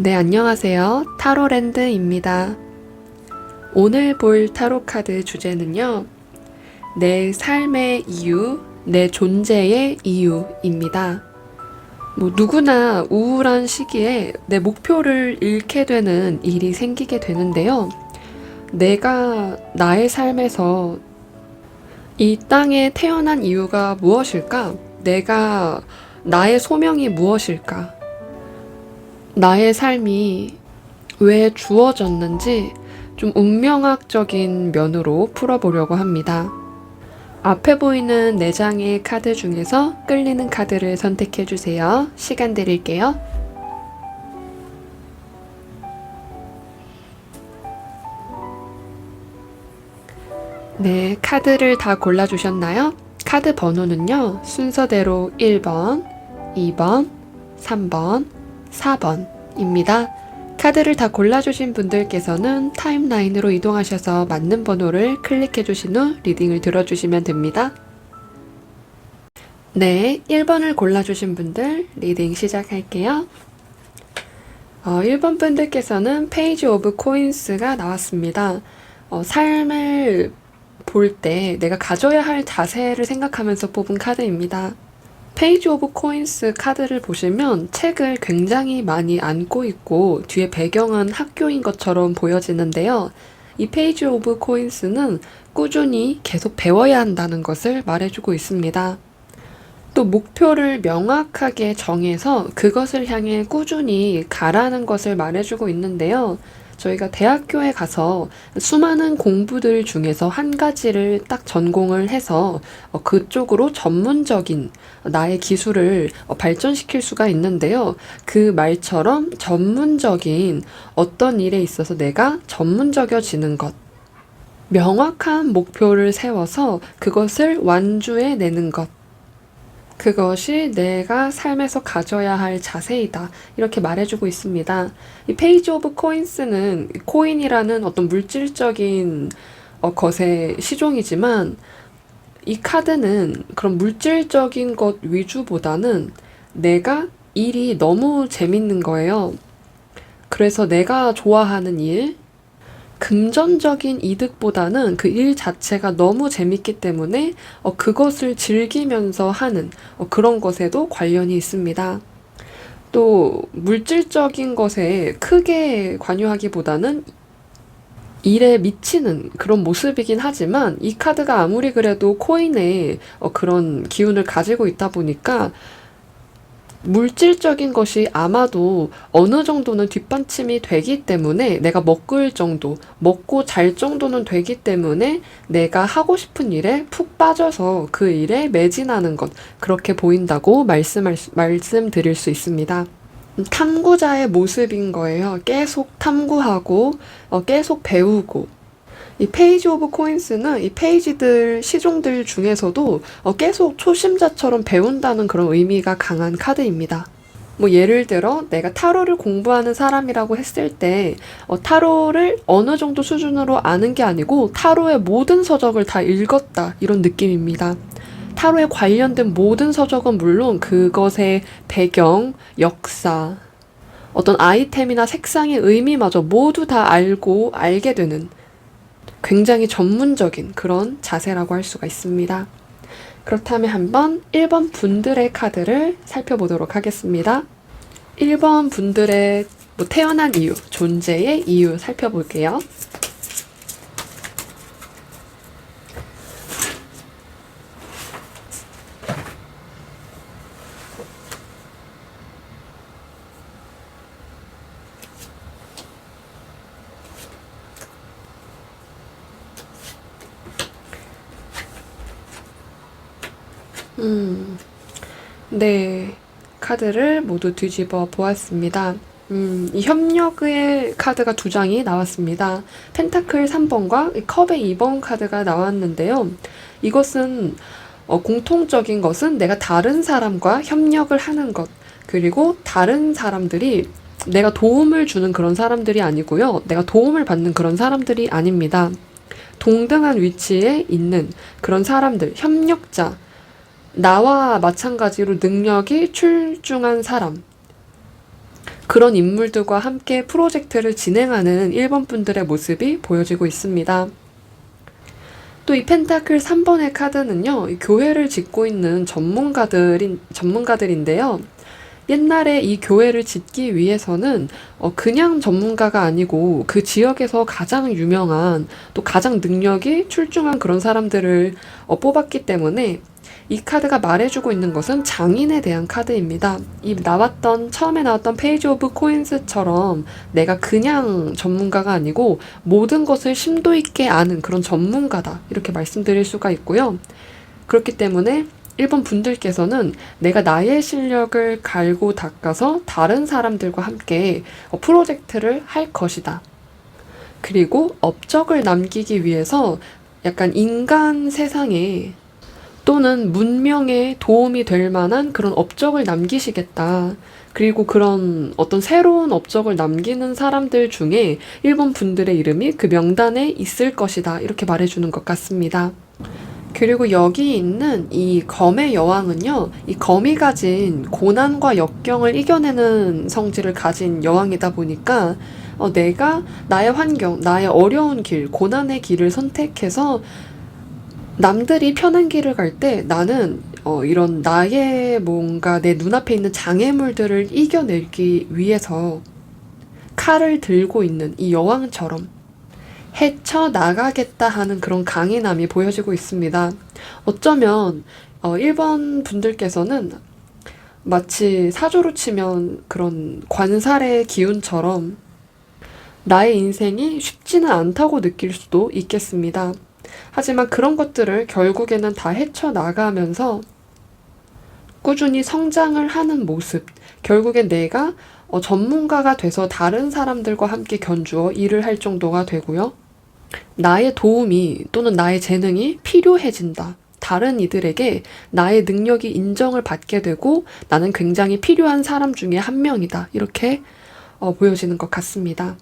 네, 안녕하세요. 타로랜드입니다. 오늘 볼 타로 카드 주제는요, 내 삶의 이유, 내 존재의 이유입니다. 누구나 우울한 시기에 내 목표를 잃게 되는 일이 생기게 되는데요. 내가 나의 삶에서 이 땅에 태어난 이유가 무엇일까? 내가 나의 소명이 무엇일까? 나의 삶이 왜 주어졌는지 좀 운명학적인 면으로 풀어보려고 합니다. 앞에 보이는 4장의 카드 중에서 끌리는 카드를 선택해 주세요. 시간 드릴게요. 네, 카드를 다 골라주셨나요? 카드 번호는요, 순서대로 1번, 2번, 3번, 4번입니다. 카드를 다 골라주신 분들께서는 타임라인으로 이동하셔서 맞는 번호를 클릭해 주신 후 리딩을 들어주시면 됩니다. 네, 1번을 골라주신 분들 리딩 시작할게요. 1번 분들께서는 페이지 오브 코인스가 나왔습니다. 삶을 볼 때 내가 가져야 할 자세를 생각하면서 뽑은 카드입니다. 페이지 오브 코인스 카드를 보시면 책을 굉장히 많이 안고 있고 뒤에 배경은 학교인 것처럼 보여지는데요. 이 페이지 오브 코인스는 꾸준히 계속 배워야 한다는 것을 말해주고 있습니다. 또 목표를 명확하게 정해서 그것을 향해 꾸준히 가라는 것을 말해주고 있는데요. 저희가 대학교에 가서 수많은 공부들 중에서 한 가지를 딱 전공을 해서 그쪽으로 전문적인 나의 기술을 발전시킬 수가 있는데요. 그 말처럼 전문적인 어떤 일에 있어서 내가 전문적이어지는 것, 명확한 목표를 세워서 그것을 완주해 내는 것, 그것이 내가 삶에서 가져야 할 자세이다. 이렇게 말해주고 있습니다. 이 페이지 오브 코인스는 코인이라는 어떤 물질적인 것의 시종이지만 이 카드는 그런 물질적인 것 위주보다는 내가 일이 너무 재밌는 거예요. 그래서 내가 좋아하는 일, 금전적인 이득보다는 그 일 자체가 너무 재밌기 때문에 그것을 즐기면서 하는 그런 것에도 관련이 있습니다. 또 물질적인 것에 크게 관여하기보다는 일에 미치는 그런 모습이긴 하지만 이 카드가 아무리 그래도 코인에 그런 기운을 가지고 있다 보니까 물질적인 것이 아마도 어느 정도는 뒷받침이 되기 때문에 내가 먹을 정도, 먹고 잘 정도는 되기 때문에 내가 하고 싶은 일에 푹 빠져서 그 일에 매진하는 것, 그렇게 보인다고 말씀드릴 수 있습니다. 탐구자의 모습인 거예요. 계속 탐구하고, 계속 배우고. 이 페이지 오브 코인스는 이 페이지들, 시종들 중에서도 계속 초심자처럼 배운다는 그런 의미가 강한 카드입니다. 예를 들어 내가 타로를 공부하는 사람이라고 했을 때 타로를 어느 정도 수준으로 아는 게 아니고 타로의 모든 서적을 다 읽었다 이런 느낌입니다. 타로에 관련된 모든 서적은 물론 그것의 배경, 역사, 어떤 아이템이나 색상의 의미마저 모두 다 알게 되는 굉장히 전문적인 그런 자세라고 할 수가 있습니다. 그렇다면 한번 1번 분들의 카드를 살펴보도록 하겠습니다. 1번 분들의 태어난 이유, 존재의 이유 살펴볼게요. 네, 카드를 모두 뒤집어 보았습니다. 이 협력의 카드가 2장이 나왔습니다. 펜타클 3번과 컵의 2번 카드가 나왔는데요. 이것은 공통적인 것은 내가 다른 사람과 협력을 하는 것, 그리고 다른 사람들이 내가 도움을 주는 그런 사람들이 아니고요. 내가 도움을 받는 그런 사람들이 아닙니다. 동등한 위치에 있는 그런 사람들, 협력자, 나와 마찬가지로 능력이 출중한 사람, 그런 인물들과 함께 프로젝트를 진행하는 1번 분들의 모습이 보여지고 있습니다. 또 이 펜타클 3번의 카드는요, 이 교회를 짓고 있는 전문가들인데요. 옛날에 이 교회를 짓기 위해서는 그냥 전문가가 아니고 그 지역에서 가장 유명한 또 가장 능력이 출중한 그런 사람들을 뽑았기 때문에 이 카드가 말해주고 있는 것은 장인에 대한 카드입니다. 처음에 나왔던 페이지 오브 코인스처럼 내가 그냥 전문가가 아니고 모든 것을 심도 있게 아는 그런 전문가다. 이렇게 말씀드릴 수가 있고요. 그렇기 때문에 1번 분들께서는 내가 나의 실력을 갈고 닦아서 다른 사람들과 함께 프로젝트를 할 것이다. 그리고 업적을 남기기 위해서 약간 인간 세상에 또는 문명에 도움이 될 만한 그런 업적을 남기시겠다. 그리고 그런 어떤 새로운 업적을 남기는 사람들 중에 1번 분들의 이름이 그 명단에 있을 것이다. 이렇게 말해주는 것 같습니다. 그리고 여기 있는 이 검의 여왕은요, 이 검이 가진 고난과 역경을 이겨내는 성질을 가진 여왕이다 보니까 내가 나의 환경, 나의 어려운 길, 고난의 길을 선택해서 남들이 편한 길을 갈 때 나는 이런 나의 뭔가 내 눈앞에 있는 장애물들을 이겨내기 위해서 칼을 들고 있는 이 여왕처럼 헤쳐나가겠다 하는 그런 강인함이 보여지고 있습니다. 어쩌면 1번 분들께서는 마치 사조로 치면 그런 관살의 기운처럼 나의 인생이 쉽지는 않다고 느낄 수도 있겠습니다. 하지만 그런 것들을 결국에는 다 헤쳐나가면서 꾸준히 성장을 하는 모습, 결국엔 내가 전문가가 돼서 다른 사람들과 함께 견주어 일을 할 정도가 되고요. 나의 도움이 또는 나의 재능이 필요해진다. 다른 이들에게 나의 능력이 인정을 받게 되고 나는 굉장히 필요한 사람 중에 한 명이다. 이렇게 보여지는 것 같습니다.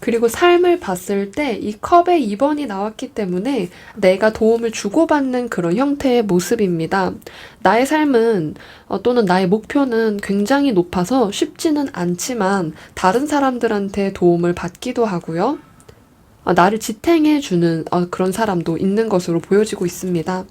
그리고 삶을 봤을 때 이 컵의 2번이 나왔기 때문에 내가 도움을 주고받는 그런 형태의 모습입니다. 나의 삶은 또는 나의 목표는 굉장히 높아서 쉽지는 않지만 다른 사람들한테 도움을 받기도 하고요. 나를 지탱해주는 그런 사람도 있는 것으로 보여지고 있습니다.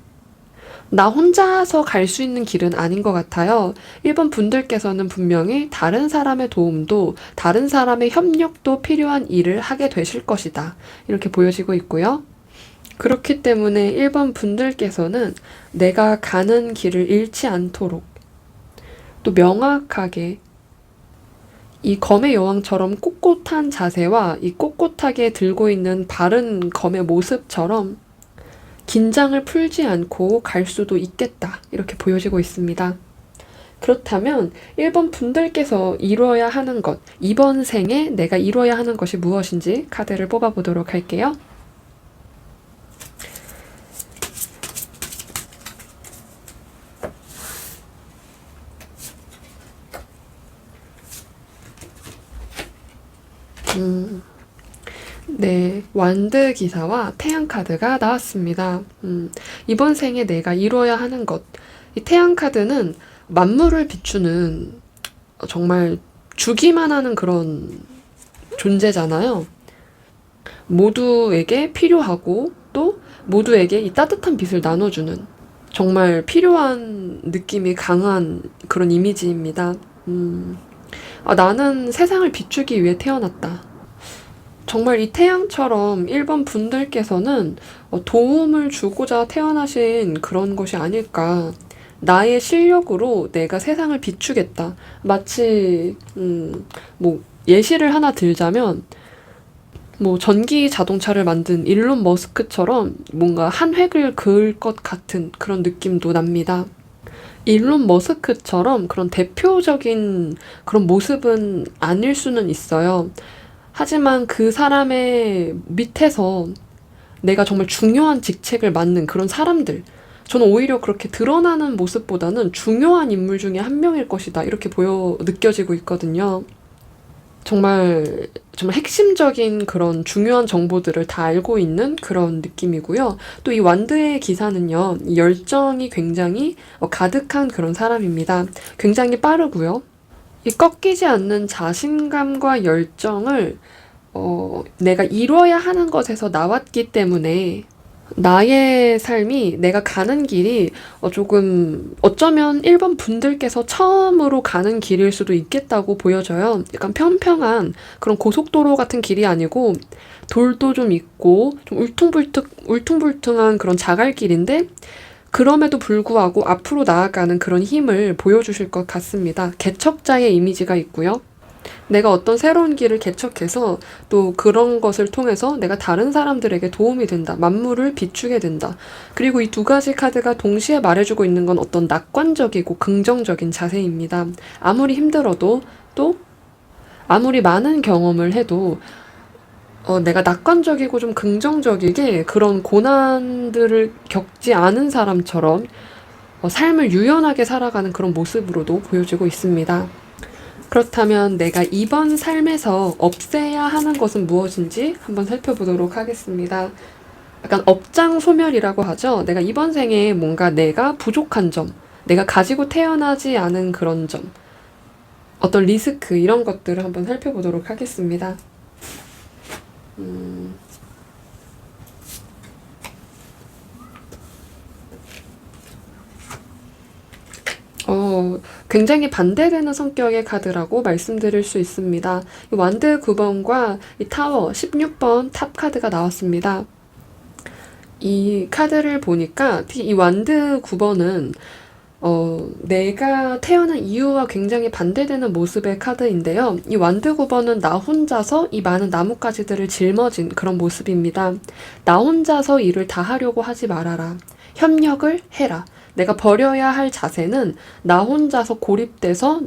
나 혼자서 갈 수 있는 길은 아닌 것 같아요. 1번 분들께서는 분명히 다른 사람의 도움도 다른 사람의 협력도 필요한 일을 하게 되실 것이다. 이렇게 보여지고 있고요. 그렇기 때문에 1번 분들께서는 내가 가는 길을 잃지 않도록 또 명확하게 이 검의 여왕처럼 꼿꼿한 자세와 이 꼿꼿하게 들고 있는 바른 검의 모습처럼 긴장을 풀지 않고 갈 수도 있겠다. 이렇게 보여지고 있습니다. 그렇다면 1번 분들께서 이루어야 하는 것, 이번 생에 내가 이루어야 하는 것이 무엇인지 카드를 뽑아보도록 할게요. 네, 완드 기사와 태양 카드가 나왔습니다. 이번 생에 내가 이루어야 하는 것. 이 태양 카드는 만물을 비추는 정말 주기만 하는 그런 존재잖아요. 모두에게 필요하고 또 모두에게 이 따뜻한 빛을 나눠주는 정말 필요한 느낌이 강한 그런 이미지입니다. 나는 세상을 비추기 위해 태어났다. 정말 이 태양처럼 1번 분들께서는 도움을 주고자 태어나신 그런 것이 아닐까. 나의 실력으로 내가 세상을 비추겠다. 마치 뭐 예시를 하나 들자면 뭐 전기 자동차를 만든 일론 머스크처럼 뭔가 한 획을 그을 것 같은 그런 느낌도 납니다. 일론 머스크처럼 그런 대표적인 그런 모습은 아닐 수는 있어요. 하지만 그 사람의 밑에서 내가 정말 중요한 직책을 맡는 그런 사람들, 저는 오히려 그렇게 드러나는 모습보다는 중요한 인물 중에 한 명일 것이다. 이렇게 느껴지고 있거든요. 정말 핵심적인 그런 중요한 정보들을 다 알고 있는 그런 느낌이고요. 또 이 완드의 기사는요, 열정이 굉장히 가득한 그런 사람입니다. 굉장히 빠르고요. 이 꺾이지 않는 자신감과 열정을 내가 이뤄야 하는 것에서 나왔기 때문에 나의 삶이 내가 가는 길이 조금 어쩌면 일본 분들께서 처음으로 가는 길일 수도 있겠다고 보여져요. 약간 평평한 그런 고속도로 같은 길이 아니고 돌도 좀 있고 좀 울퉁불퉁한 그런 자갈길인데 그럼에도 불구하고 앞으로 나아가는 그런 힘을 보여주실 것 같습니다. 개척자의 이미지가 있고요. 내가 어떤 새로운 길을 개척해서 또 그런 것을 통해서 내가 다른 사람들에게 도움이 된다. 만물을 비추게 된다. 그리고 이 두 가지 카드가 동시에 말해주고 있는 건 어떤 낙관적이고 긍정적인 자세입니다. 아무리 힘들어도 또 아무리 많은 경험을 해도 내가 낙관적이고 좀 긍정적이게 그런 고난들을 겪지 않은 사람처럼 삶을 유연하게 살아가는 그런 모습으로도 보여지고 있습니다. 그렇다면 내가 이번 삶에서 없애야 하는 것은 무엇인지 한번 살펴보도록 하겠습니다. 약간 업장소멸이라고 하죠. 내가 이번 생에 뭔가 내가 부족한 점, 내가 가지고 태어나지 않은 그런 점, 어떤 리스크 이런 것들을 한번 살펴보도록 하겠습니다. 굉장히 반대되는 성격의 카드라고 말씀드릴 수 있습니다. 이 완드 9번과 이 타워 16번 탑 카드가 나왔습니다. 이 카드를 보니까 특히 이 완드 9번은 내가 태어난 이유와 굉장히 반대되는 모습의 카드인데요. 이 완드 9번은 나 혼자서 이 많은 나뭇가지들을 짊어진 그런 모습입니다. 나 혼자서 일을 다 하려고 하지 말아라. 협력을 해라. 내가 버려야 할 자세는 나 혼자서 고립돼서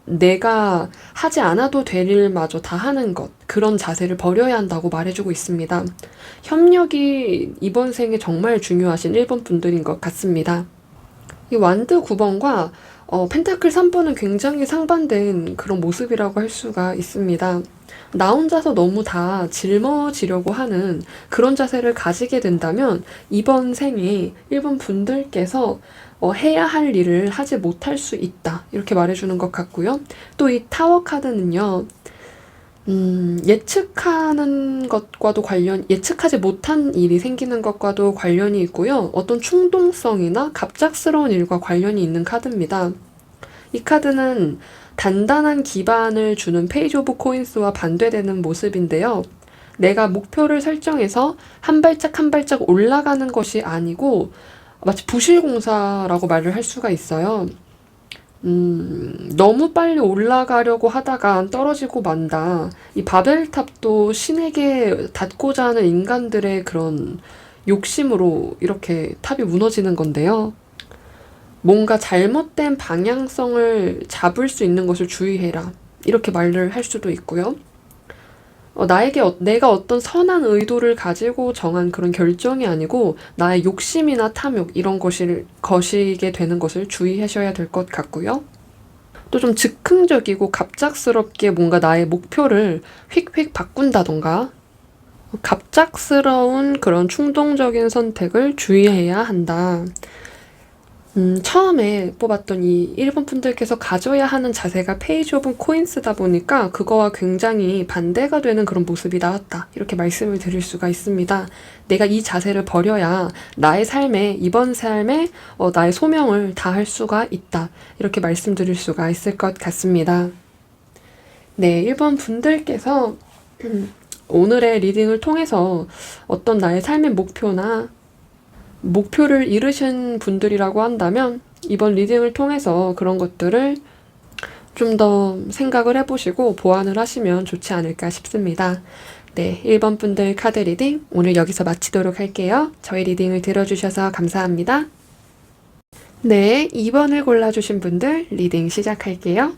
내가 하지 않아도 될 일마저 다 하는 것, 그런 자세를 버려야 한다고 말해주고 있습니다. 협력이 이번 생에 정말 중요하신 일본 분들인 것 같습니다. 이 완드 9번과 펜타클 3번은 굉장히 상반된 그런 모습이라고 할 수가 있습니다. 나 혼자서 너무 다 짊어지려고 하는 그런 자세를 가지게 된다면 이번 생에 일본 분들께서 해야 할 일을 하지 못할 수 있다. 이렇게 말해주는 것 같고요. 또 이 타워 카드는요. 예측하지 못한 일이 생기는 것과도 관련이 있고요. 어떤 충동성이나 갑작스러운 일과 관련이 있는 카드입니다. 이 카드는 단단한 기반을 주는 페이지 오브 코인스와 반대되는 모습인데요. 내가 목표를 설정해서 한 발짝 한 발짝 올라가는 것이 아니고 마치 부실공사라고 말을 할 수가 있어요. 너무 빨리 올라가려고 하다가 떨어지고 만다. 이 바벨탑도 신에게 닿고자 하는 인간들의 그런 욕심으로 이렇게 탑이 무너지는 건데요. 뭔가 잘못된 방향성을 잡을 수 있는 것을 주의해라. 이렇게 말을 할 수도 있고요. 내가 어떤 선한 의도를 가지고 정한 그런 결정이 아니고 나의 욕심이나 탐욕 이런 것을 거시게 되는 것을 주의하셔야 될 것 같고요. 또 좀 즉흥적이고 갑작스럽게 뭔가 나의 목표를 휙휙 바꾼다던가 갑작스러운 그런 충동적인 선택을 주의해야 한다. 처음에 뽑았던 이 일본 분들께서 가져야 하는 자세가 페이지 오브 코인스다 보니까 그거와 굉장히 반대가 되는 그런 모습이 나왔다. 이렇게 말씀을 드릴 수가 있습니다. 내가 이 자세를 버려야 나의 삶에, 이번 삶에 나의 소명을 다할 수가 있다. 이렇게 말씀드릴 수가 있을 것 같습니다. 네, 일본 분들께서 오늘의 리딩을 통해서 어떤 나의 삶의 목표를 이루신 분들이라고 한다면 이번 리딩을 통해서 그런 것들을 좀 더 생각을 해보시고 보완을 하시면 좋지 않을까 싶습니다. 네, 1번 분들 카드 리딩 오늘 여기서 마치도록 할게요. 저희 리딩을 들어주셔서 감사합니다. 네, 2번을 골라주신 분들 리딩 시작할게요.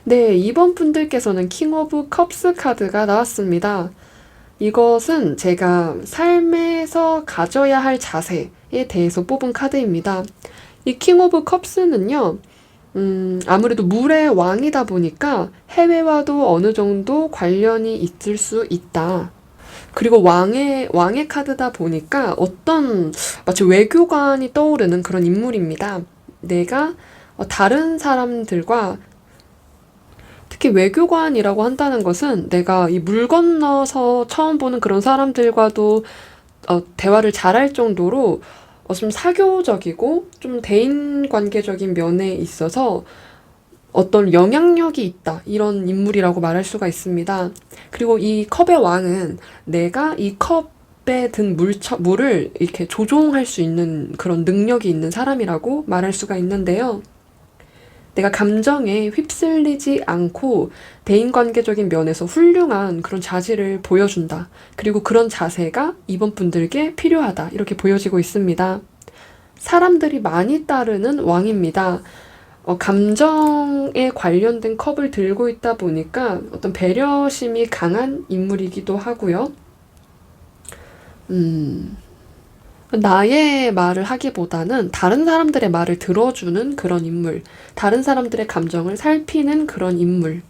네, 2번 분들께서는 킹 오브 컵스 카드가 나왔습니다. 이것은 제가 삶에서 가져야 할 자세에 대해서 뽑은 카드입니다. 이 킹 오브 컵스는요, 아무래도 물의 왕이다 보니까 해외와도 어느 정도 관련이 있을 수 있다. 그리고 왕의 카드다 보니까 마치 외교관이 떠오르는 그런 인물입니다. 내가 다른 사람들과 특히 외교관이라고 한다는 것은 내가 이 물 건너서 처음 보는 그런 사람들과도 대화를 잘할 정도로 좀 사교적이고 좀 대인관계적인 면에 있어서 어떤 영향력이 있다. 이런 인물이라고 말할 수가 있습니다. 그리고 이 컵의 왕은 내가 이 컵에 든 물을 이렇게 조종할 수 있는 그런 능력이 있는 사람이라고 말할 수가 있는데요. 내가 감정에 휩쓸리지 않고 대인관계적인 면에서 훌륭한 그런 자질을 보여준다. 그리고 그런 자세가 이번 분들께 필요하다. 이렇게 보여지고 있습니다. 사람들이 많이 따르는 왕입니다. 감정에 관련된 컵을 들고 있다 보니까 어떤 배려심이 강한 인물이기도 하고요. 나의 말을 하기보다는 다른 사람들의 말을 들어주는 그런 인물, 다른 사람들의 감정을 살피는 그런 인물.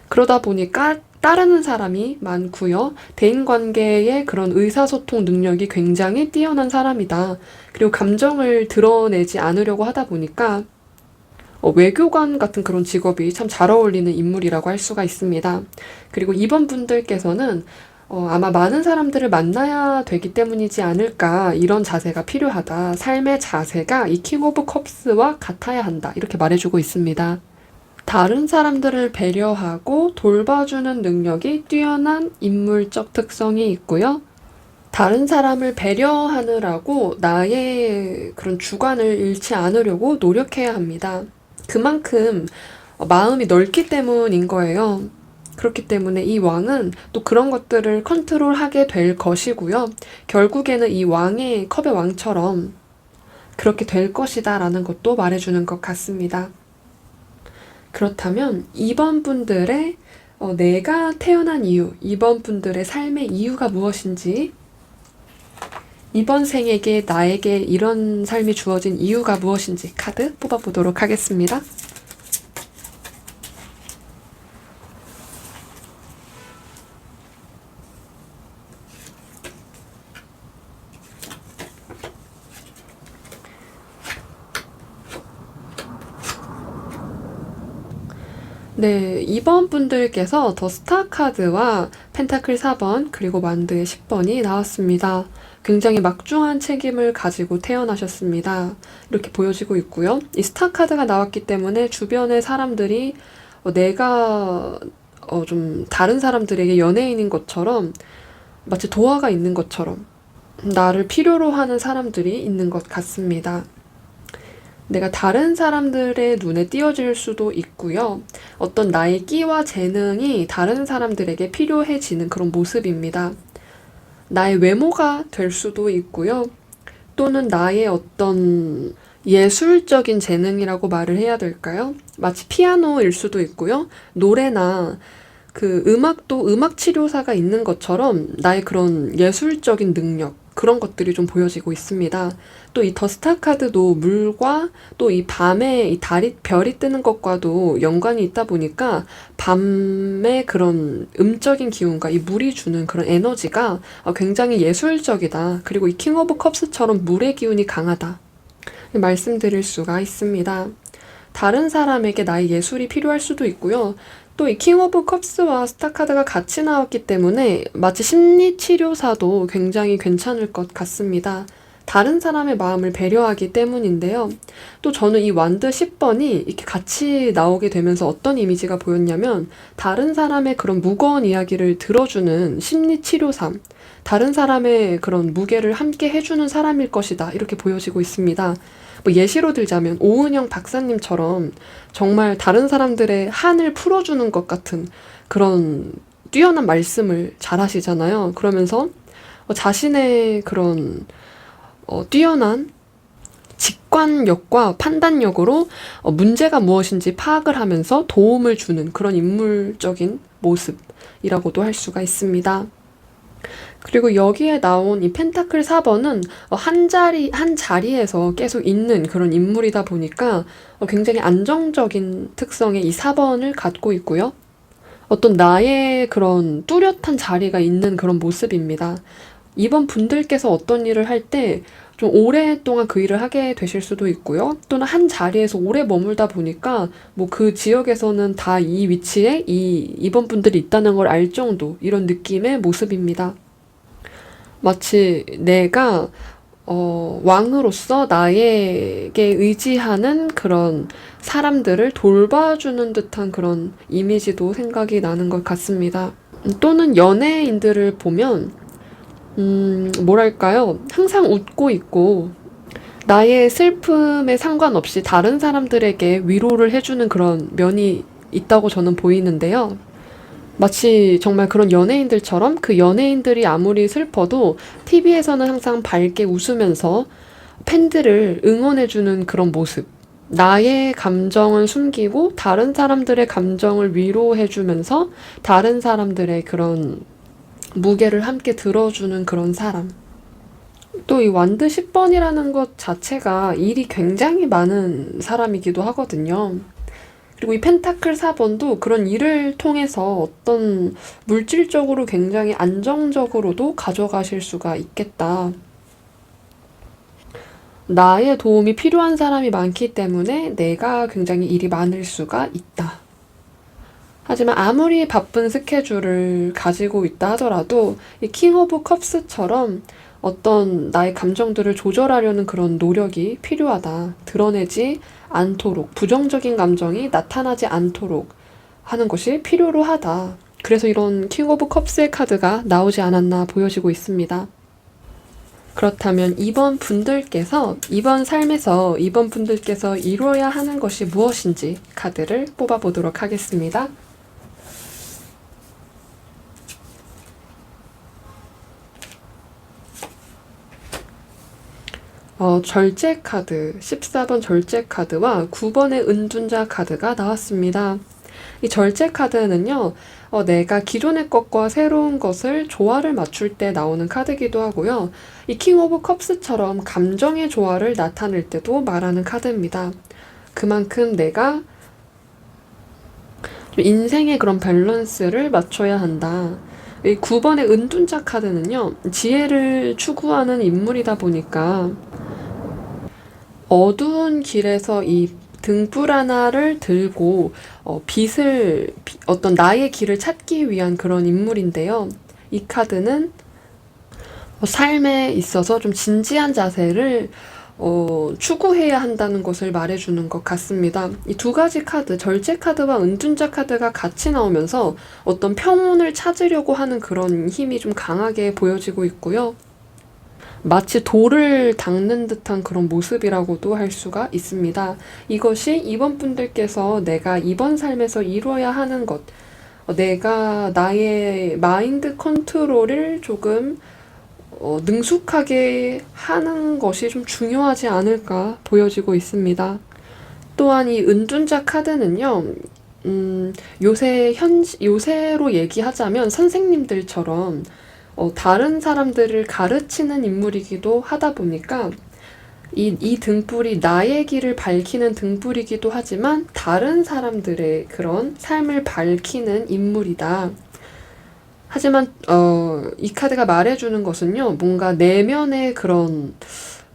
그러다 보니까 따르는 사람이 많고요. 대인관계의 그런 의사소통 능력이 굉장히 뛰어난 사람이다. 그리고 감정을 드러내지 않으려고 하다 보니까 외교관 같은 그런 직업이 참 잘 어울리는 인물이라고 할 수가 있습니다. 그리고 이번 분들께서는 아마 많은 사람들을 만나야 되기 때문이지 않을까, 이런 자세가 필요하다. 삶의 자세가 이 킹 오브 컵스와 같아야 한다. 이렇게 말해주고 있습니다. 다른 사람들을 배려하고 돌봐주는 능력이 뛰어난 인물적 특성이 있고요. 다른 사람을 배려하느라고 나의 그런 주관을 잃지 않으려고 노력해야 합니다. 그만큼 마음이 넓기 때문인 거예요. 그렇기 때문에 이 왕은 또 그런 것들을 컨트롤하게 될 것이고요. 결국에는 이 왕의 컵의 왕처럼 그렇게 될 것이다 라는 것도 말해주는 것 같습니다. 그렇다면 이번 분들의 내가 태어난 이유, 이번 분들의 삶의 이유가 무엇인지, 이번 생에게 나에게 이런 삶이 주어진 이유가 무엇인지 카드 뽑아보도록 하겠습니다. 네, 이번 분들께서 더 스타 카드와 펜타클 4번 그리고 만드의 10번이 나왔습니다. 굉장히 막중한 책임을 가지고 태어나셨습니다. 이렇게 보여지고 있고요. 이 스타 카드가 나왔기 때문에 주변의 사람들이 내가 좀 다른 사람들에게 연예인인 것처럼, 마치 도화가 있는 것처럼 나를 필요로 하는 사람들이 있는 것 같습니다. 내가 다른 사람들의 눈에 띄어질 수도 있고요. 어떤 나의 끼와 재능이 다른 사람들에게 필요해지는 그런 모습입니다. 나의 외모가 될 수도 있고요. 또는 나의 어떤 예술적인 재능이라고 말을 해야 될까요? 마치 피아노일 수도 있고요. 노래나 그 음악도 음악 치료사가 있는 것처럼 나의 그런 예술적인 능력, 그런 것들이 좀 보여지고 있습니다. 또 이 더 스타 카드도 물과 또 이 밤에 이 별이 뜨는 것과도 연관이 있다 보니까 밤의 그런 음적인 기운과 이 물이 주는 그런 에너지가 굉장히 예술적이다. 그리고 이 킹 오브 컵스처럼 물의 기운이 강하다. 말씀드릴 수가 있습니다. 다른 사람에게 나의 예술이 필요할 수도 있고요. 또 이 킹 오브 컵스와 스타 카드가 같이 나왔기 때문에 마치 심리치료사도 굉장히 괜찮을 것 같습니다. 다른 사람의 마음을 배려하기 때문인데요. 또 저는 이 완드 10번이 이렇게 같이 나오게 되면서 어떤 이미지가 보였냐면, 다른 사람의 그런 무거운 이야기를 들어주는 심리치료사, 다른 사람의 그런 무게를 함께 해주는 사람일 것이다. 이렇게 보여지고 있습니다. 예시로 들자면 오은영 박사님처럼 정말 다른 사람들의 한을 풀어주는 것 같은 그런 뛰어난 말씀을 잘 하시잖아요. 그러면서 자신의 그런 뛰어난 직관력과 판단력으로 문제가 무엇인지 파악을 하면서 도움을 주는 그런 인물적인 모습이라고도 할 수가 있습니다. 그리고 여기에 나온 이 펜타클 4번은 한 자리에서 계속 있는 그런 인물이다 보니까 굉장히 안정적인 특성의 이 4번을 갖고 있고요. 어떤 나의 그런 뚜렷한 자리가 있는 그런 모습입니다. 이번 분들께서 어떤 일을 할 때 좀 오랫동안 그 일을 하게 되실 수도 있고요. 또는 한 자리에서 오래 머물다 보니까 뭐 그 지역에서는 다 이 위치에 이번 분들이 있다는 걸 알 정도 이런 느낌의 모습입니다. 마치 내가 왕으로서 나에게 의지하는 그런 사람들을 돌봐주는 듯한 그런 이미지도 생각이 나는 것 같습니다. 또는 연예인들을 보면 뭐랄까요? 항상 웃고 있고 나의 슬픔에 상관없이 다른 사람들에게 위로를 해주는 그런 면이 있다고 저는 보이는데요. 마치 정말 그런 연예인들처럼 그 연예인들이 아무리 슬퍼도 TV에서는 항상 밝게 웃으면서 팬들을 응원해주는 그런 모습. 나의 감정을 숨기고 다른 사람들의 감정을 위로해주면서 다른 사람들의 그런 무게를 함께 들어주는 그런 사람. 또 이 완드 10번이라는 것 자체가 일이 굉장히 많은 사람이기도 하거든요. 그리고 이 펜타클 4번도 그런 일을 통해서 어떤 물질적으로 굉장히 안정적으로도 가져가실 수가 있겠다. 나의 도움이 필요한 사람이 많기 때문에 내가 굉장히 일이 많을 수가 있다. 하지만 아무리 바쁜 스케줄을 가지고 있다 하더라도 이 킹 오브 컵스처럼 어떤 나의 감정들을 조절하려는 그런 노력이 필요하다. 드러내지 않도록, 부정적인 감정이 나타나지 않도록 하는 것이 필요로 하다. 그래서 이런 킹 오브 컵스의 카드가 나오지 않았나 보여지고 있습니다. 그렇다면 이번 삶에서 이번 분들께서 이루어야 하는 것이 무엇인지 카드를 뽑아보도록 하겠습니다. 절제 카드, 14번 절제 카드와 9번의 은둔자 카드가 나왔습니다. 이 절제 카드는요, 내가 기존의 것과 새로운 것을 조화를 맞출 때 나오는 카드이기도 하고요. 이 킹 오브 컵스처럼 감정의 조화를 나타낼 때도 말하는 카드입니다. 그만큼 내가 좀 인생의 그런 밸런스를 맞춰야 한다. 이 9번의 은둔자 카드는요, 지혜를 추구하는 인물이다 보니까 어두운 길에서 이 등불 하나를 들고 어떤 나의 길을 찾기 위한 그런 인물인데요. 이 카드는 삶에 있어서 좀 진지한 자세를 추구해야 한다는 것을 말해주는 것 같습니다. 이 두 가지 카드, 절제 카드와 은둔자 카드가 같이 나오면서 어떤 평온을 찾으려고 하는 그런 힘이 좀 강하게 보여지고 있고요. 마치 돌을 닦는 듯한 그런 모습이라고도 할 수가 있습니다. 이것이 이번 분들께서 내가 이번 삶에서 이루어야 하는 것, 내가 나의 마인드 컨트롤을 조금 능숙하게 하는 것이 좀 중요하지 않을까 보여지고 있습니다. 또한 이 은둔자 카드는요, 요새로 얘기하자면 선생님들처럼 다른 사람들을 가르치는 인물이기도 하다 보니까 이 등불이 나의 길을 밝히는 등불이기도 하지만 다른 사람들의 그런 삶을 밝히는 인물이다. 하지만 이 카드가 말해주는 것은요, 뭔가 내면의 그런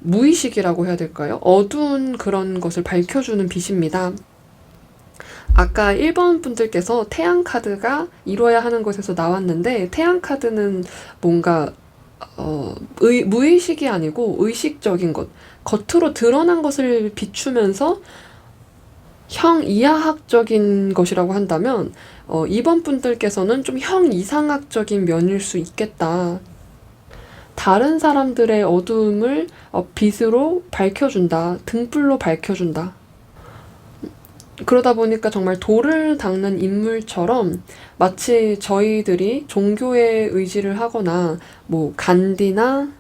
무의식이라고 해야 될까요? 어두운 그런 것을 밝혀주는 빛입니다. 아까 1번 분들께서 태양 카드가 이뤄야 하는 것에서 나왔는데, 태양 카드는 뭔가 무의식이 아니고 의식적인 것, 겉으로 드러난 것을 비추면서 형이하학적인 것이라고 한다면 이번 분들께서는 좀 형이상학적인 면일 수 있겠다. 다른 사람들의 어두움을 빛으로 밝혀준다. 등불로 밝혀준다. 그러다 보니까 정말 돌을 닦는 인물처럼 마치 저희들이 종교에 의지를 하거나 뭐 간디나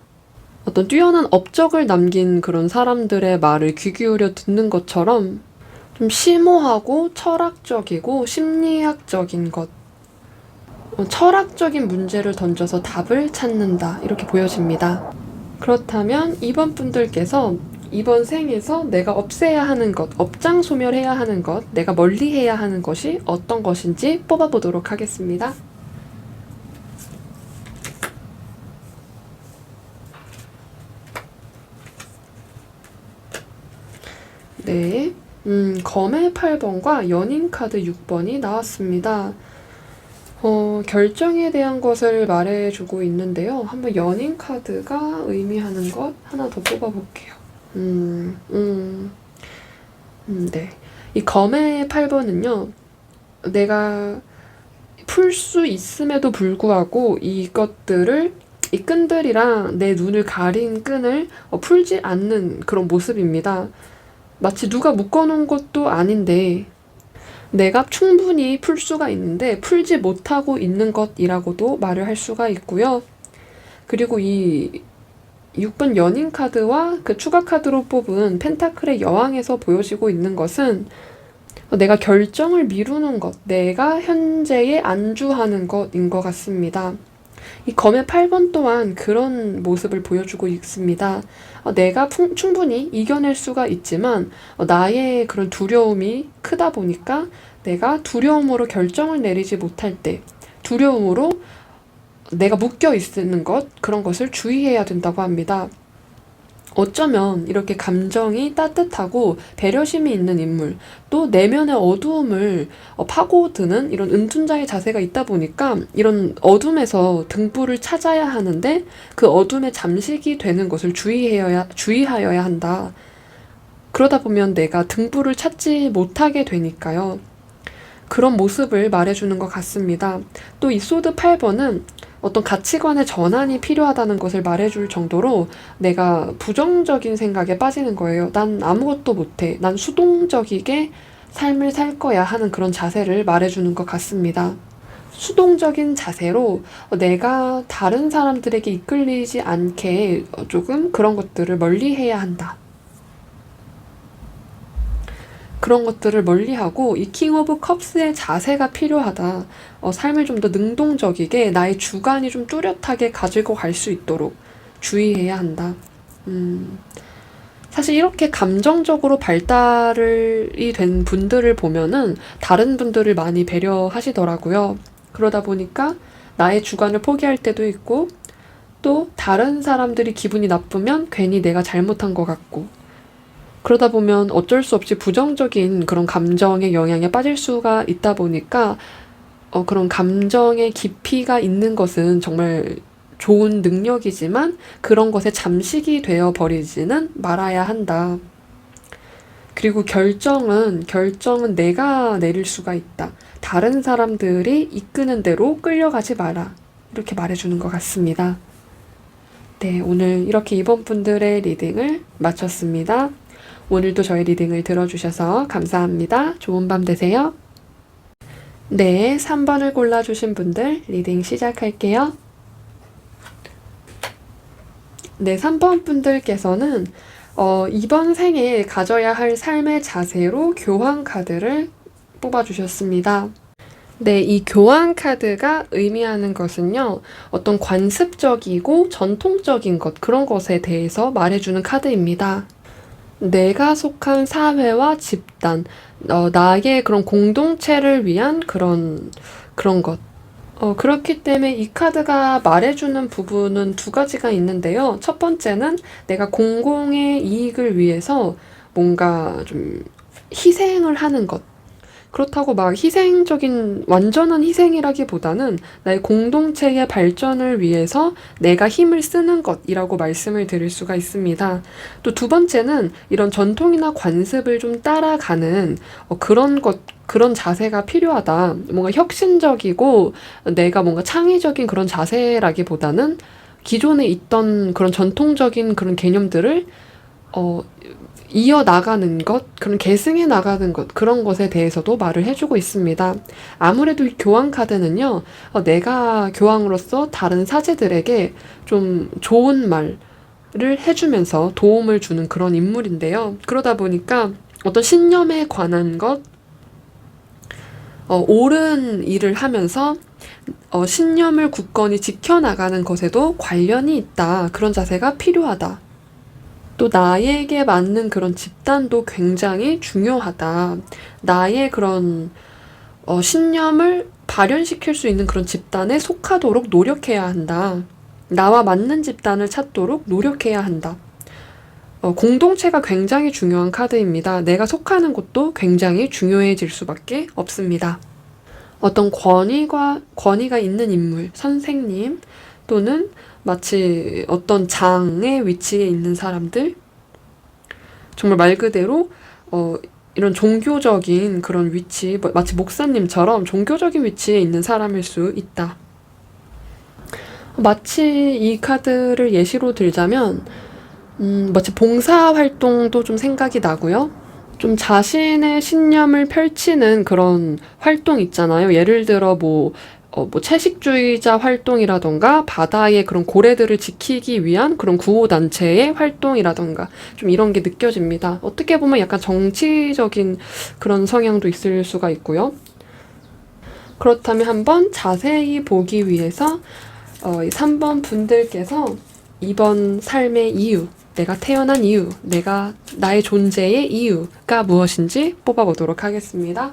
어떤 뛰어난 업적을 남긴 그런 사람들의 말을 귀 기울여 듣는 것처럼 좀 심오하고 철학적이고 심리학적인 것, 철학적인 문제를 던져서 답을 찾는다, 이렇게 보여집니다. 그렇다면 이번 분들께서 이번 생에서 내가 없애야 하는 것, 업장 소멸해야 하는 것, 내가 멀리해야 하는 것이 어떤 것인지 뽑아보도록 하겠습니다. 네. 검의 8번과 연인 카드 6번이 나왔습니다. 결정에 대한 것을 말해주고 있는데요. 한번 연인 카드가 의미하는 것 하나 더 뽑아볼게요. 네. 이 검의 8번은요, 내가 풀 수 있음에도 불구하고 이것들을 이 끈들이랑 내 눈을 가린 끈을 풀지 않는 그런 모습입니다. 마치 누가 묶어놓은 것도 아닌데 내가 충분히 풀 수가 있는데 풀지 못하고 있는 것이라고도 말을 할 수가 있고요. 그리고 이 6번 연인 카드와 그 추가 카드로 뽑은 펜타클의 여왕에서 보여지고 있는 것은 내가 결정을 미루는 것, 내가 현재에 안주하는 것인 것 같습니다. 이 검의 8번 또한 그런 모습을 보여주고 있습니다. 내가 충분히 이겨낼 수가 있지만 나의 그런 두려움이 크다 보니까 내가 두려움으로 결정을 내리지 못할 때, 두려움으로 내가 묶여 있는 것, 그런 것을 주의해야 된다고 합니다. 어쩌면 이렇게 감정이 따뜻하고 배려심이 있는 인물, 또 내면의 어두움을 파고드는 이런 은둔자의 자세가 있다 보니까 이런 어둠에서 등불을 찾아야 하는데 그 어둠의 잠식이 되는 것을 주의하여야 한다. 그러다 보면 내가 등불을 찾지 못하게 되니까요. 그런 모습을 말해주는 것 같습니다. 또 이 소드 8번은 어떤 가치관의 전환이 필요하다는 것을 말해줄 정도로 내가 부정적인 생각에 빠지는 거예요. 난 아무것도 못해. 난 수동적이게 삶을 살 거야 하는 그런 자세를 말해주는 것 같습니다. 수동적인 자세로 내가 다른 사람들에게 이끌리지 않게 조금 그런 것들을 멀리해야 한다. 그런 것들을 멀리하고 이 킹 오브 컵스의 자세가 필요하다. 삶을 좀 더 능동적이게 나의 주관이 좀 뚜렷하게 가지고 갈 수 있도록 주의해야 한다. 사실 이렇게 감정적으로 발달이 된 분들을 보면은 다른 분들을 많이 배려하시더라고요. 그러다 보니까 나의 주관을 포기할 때도 있고 또 다른 사람들이 기분이 나쁘면 괜히 내가 잘못한 것 같고 그러다 보면 어쩔 수 없이 부정적인 그런 감정의 영향에 빠질 수가 있다 보니까 그런 감정의 깊이가 있는 것은 정말 좋은 능력이지만 그런 것에 잠식이 되어 버리지는 말아야 한다. 그리고 결정은 내가 내릴 수가 있다. 다른 사람들이 이끄는 대로 끌려가지 마라. 이렇게 말해주는 것 같습니다. 네, 오늘 이렇게 이번 분들의 리딩을 마쳤습니다. 오늘도 저희 리딩을 들어주셔서 감사합니다. 좋은 밤 되세요. 네, 3번을 골라주신 분들 리딩 시작할게요. 네, 3번 분들께서는 이번 생에 가져야 할 삶의 자세로 교황 카드를 뽑아주셨습니다. 네, 이 교황 카드가 의미하는 것은요, 어떤 관습적이고 전통적인 것, 그런 것에 대해서 말해주는 카드입니다. 내가 속한 사회와 집단, 나의 그런 공동체를 위한 그런 것. 그렇기 때문에 이 카드가 말해주는 부분은 두 가지가 있는데요. 첫 번째는 내가 공공의 이익을 위해서 뭔가 좀 희생을 하는 것. 그렇다고 막 완전한 희생이라기보다는 나의 공동체의 발전을 위해서 내가 힘을 쓰는 것이라고 말씀을 드릴 수가 있습니다. 또 두 번째는 이런 전통이나 관습을 좀 따라가는 그런 자세가 필요하다. 뭔가 혁신적이고 내가 뭔가 창의적인 그런 자세라기보다는 기존에 있던 그런 전통적인 그런 개념들을 이어나가는 것, 그런 계승해 나가는 것, 그런 것에 대해서도 말을 해주고 있습니다. 아무래도 이 교황 카드는요, 내가 교황으로서 다른 사제들에게 좀 좋은 말을 해주면서 도움을 주는 그런 인물인데요. 그러다 보니까 어떤 신념에 관한 것, 옳은 일을 하면서 신념을 굳건히 지켜나가는 것에도 관련이 있다. 그런 자세가 필요하다. 또 나에게 맞는 그런 집단도 굉장히 중요하다. 나의 그런 신념을 발현시킬 수 있는 그런 집단에 속하도록 노력해야 한다. 나와 맞는 집단을 찾도록 노력해야 한다. 공동체가 굉장히 중요한 카드입니다. 내가 속하는 곳도 굉장히 중요해질 수밖에 없습니다. 어떤 권위가 있는 인물, 선생님 또는 마치 어떤 장의 위치에 있는 사람들, 정말 말 그대로 이런 종교적인 그런 위치, 마치 목사님처럼 종교적인 위치에 있는 사람일 수 있다. 마치 이 카드를 예시로 들자면 마치 봉사활동도 좀 생각이 나고요. 좀 자신의 신념을 펼치는 그런 활동 있잖아요. 예를 들어 뭐 채식주의자 활동이라던가 바다의 그런 고래들을 지키기 위한 그런 구호단체의 활동이라던가 좀 이런 게 느껴집니다. 어떻게 보면 약간 정치적인 그런 성향도 있을 수가 있고요. 그렇다면 한번 자세히 보기 위해서 이 3번 분들께서 이번 삶의 이유, 내가 태어난 이유, 나의 존재의 이유가 무엇인지 뽑아보도록 하겠습니다.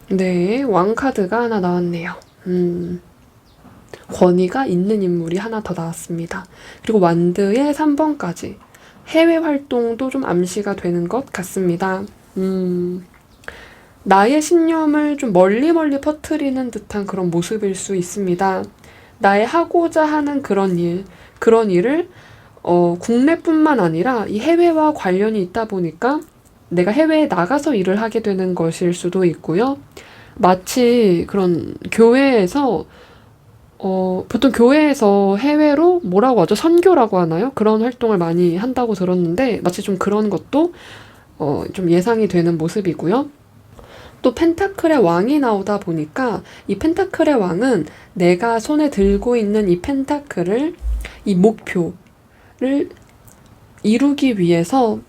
네, 왕카드가 하나 나왔네요. 권위가 있는 인물이 하나 더 나왔습니다. 그리고 완드의 3번까지. 해외 활동도 좀 암시가 되는 것 같습니다. 나의 신념을 좀 멀리 퍼뜨리는 듯한 그런 모습일 수 있습니다. 나의 하고자 하는 그런 일을 국내뿐만 아니라 이 해외와 관련이 있다 보니까 내가 해외에 나가서 일을 하게 되는 것일 수도 있고요. 마치 그런 교회에서 보통 교회에서 해외로 뭐라고 하죠? 선교라고 하나요? 그런 활동을 많이 한다고 들었는데 마치 좀 그런 것도 좀 예상이 되는 모습이고요. 또 펜타클의 왕이 나오다 보니까 이 펜타클의 왕은 내가 손에 들고 있는 이 펜타클을 이 목표를 이루기 위해서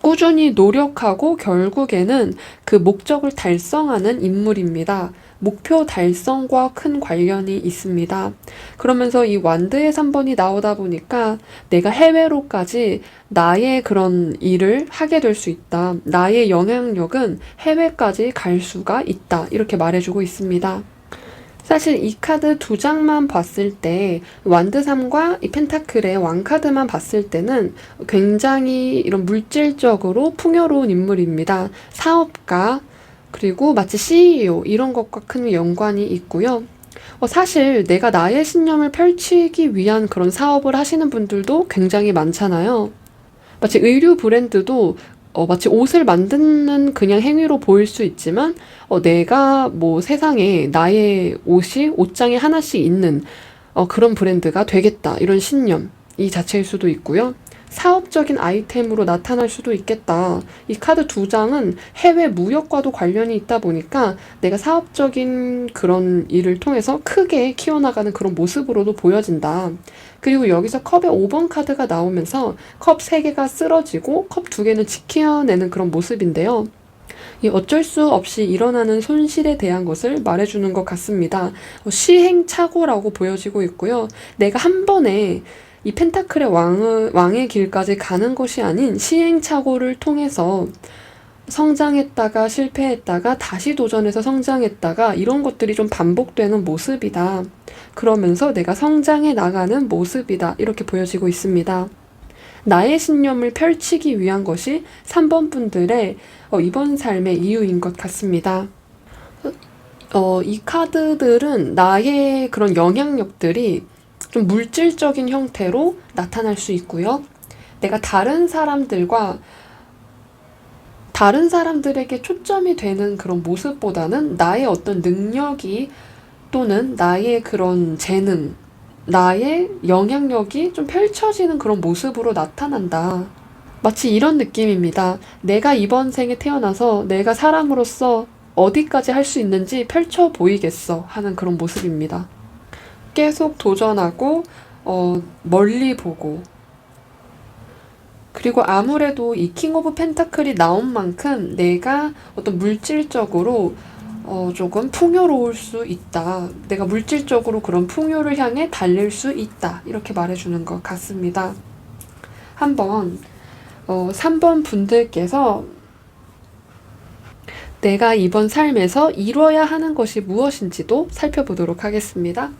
꾸준히 노력하고 결국에는 그 목적을 달성하는 인물입니다. 목표 달성과 큰 관련이 있습니다. 그러면서 이 완드의 3번이 나오다 보니까 내가 해외로까지 나의 그런 일을 하게 될 수 있다. 나의 영향력은 해외까지 갈 수가 있다. 이렇게 말해주고 있습니다. 사실 이 카드 두 장만 봤을 때 완드 3과 이 펜타클의 왕 카드만 봤을 때는 굉장히 이런 물질적으로 풍요로운 인물입니다. 사업가, 그리고 마치 CEO 이런 것과 큰 연관이 있고요. 사실 내가 나의 신념을 펼치기 위한 그런 사업을 하시는 분들도 굉장히 많잖아요. 마치 의류 브랜드도 마치 옷을 만드는 그냥 행위로 보일 수 있지만 내가 뭐 세상에 나의 옷장에 하나씩 있는 그런 브랜드가 되겠다 이런 신념 이 자체일 수도 있고요. 사업적인 아이템으로 나타날 수도 있겠다. 이 카드 두 장은 해외 무역과도 관련이 있다 보니까 내가 사업적인 그런 일을 통해서 크게 키워나가는 그런 모습으로도 보여진다. 그리고 여기서 컵의 5번 카드가 나오면서 컵 3개가 쓰러지고 컵 2개는 지켜내는 그런 모습인데요. 이 어쩔 수 없이 일어나는 손실에 대한 것을 말해주는 것 같습니다. 시행착오라고 보여지고 있고요. 내가 한 번에 이 펜타클의 왕의 길까지 가는 것이 아닌 시행착오를 통해서 성장했다가 실패했다가 다시 도전해서 성장했다가 이런 것들이 좀 반복되는 모습이다. 그러면서 내가 성장해 나가는 모습이다. 이렇게 보여지고 있습니다. 나의 신념을 펼치기 위한 것이 3번 분들의 이번 삶의 이유인 것 같습니다. 이 카드들은 나의 그런 영향력들이 좀 물질적인 형태로 나타날 수 있고요. 내가 다른 사람들에게 초점이 되는 그런 모습보다는 나의 어떤 능력이 또는 나의 그런 재능, 나의 영향력이 좀 펼쳐지는 그런 모습으로 나타난다. 마치 이런 느낌입니다. 내가 이번 생에 태어나서 내가 사람으로서 어디까지 할 수 있는지 펼쳐 보이겠어 하는 그런 모습입니다. 계속 도전하고 멀리 보고 그리고 아무래도 이 킹 오브 펜타클이 나온 만큼 내가 어떤 물질적으로 조금 풍요로울 수 있다. 내가 물질적으로 그런 풍요를 향해 달릴 수 있다. 이렇게 말해주는 것 같습니다. 한번 3번 분들께서 내가 이번 삶에서 이뤄야 하는 것이 무엇인지도 살펴보도록 하겠습니다.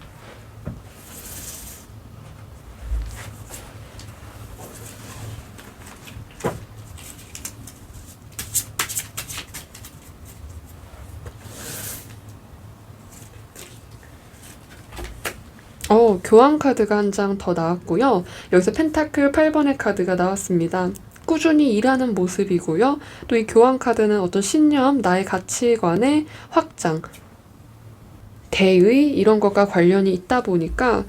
교환 카드가 한 장 더 나왔고요. 여기서 펜타클 8번의 카드가 나왔습니다. 꾸준히 일하는 모습이고요. 또 이 교환 카드는 어떤 신념, 나의 가치관의 확장, 대의 이런 것과 관련이 있다 보니까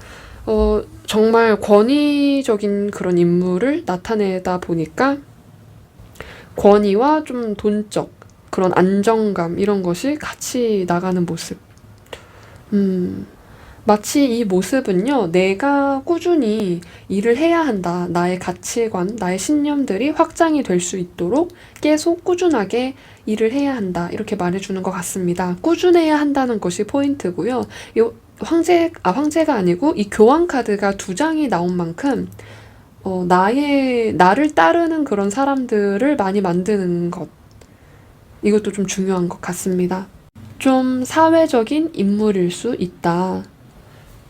정말 권위적인 그런 인물을 나타내다 보니까 권위와 좀 돈적, 그런 안정감 이런 것이 같이 나가는 모습. 마치 이 모습은요, 내가 꾸준히 일을 해야 한다. 나의 가치관, 나의 신념들이 확장이 될 수 있도록 계속 꾸준하게 일을 해야 한다. 이렇게 말해주는 것 같습니다. 꾸준해야 한다는 것이 포인트고요. 황제가 아니고 이 교환 카드가 2장이 나온 만큼, 나를 따르는 그런 사람들을 많이 만드는 것. 이것도 좀 중요한 것 같습니다. 좀 사회적인 인물일 수 있다.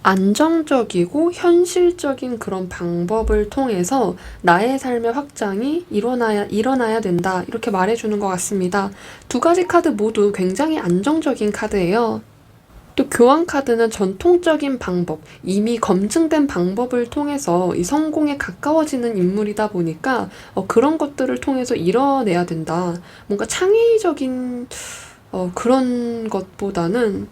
안정적이고 현실적인 그런 방법을 통해서 나의 삶의 확장이 일어나야 된다. 이렇게 말해주는 것 같습니다. 2가지 카드 모두 굉장히 안정적인 카드예요. 또 교환 카드는 전통적인 방법, 이미 검증된 방법을 통해서 이 성공에 가까워지는 인물이다 보니까 그런 것들을 통해서 이뤄내야 된다. 뭔가 창의적인 그런 것보다는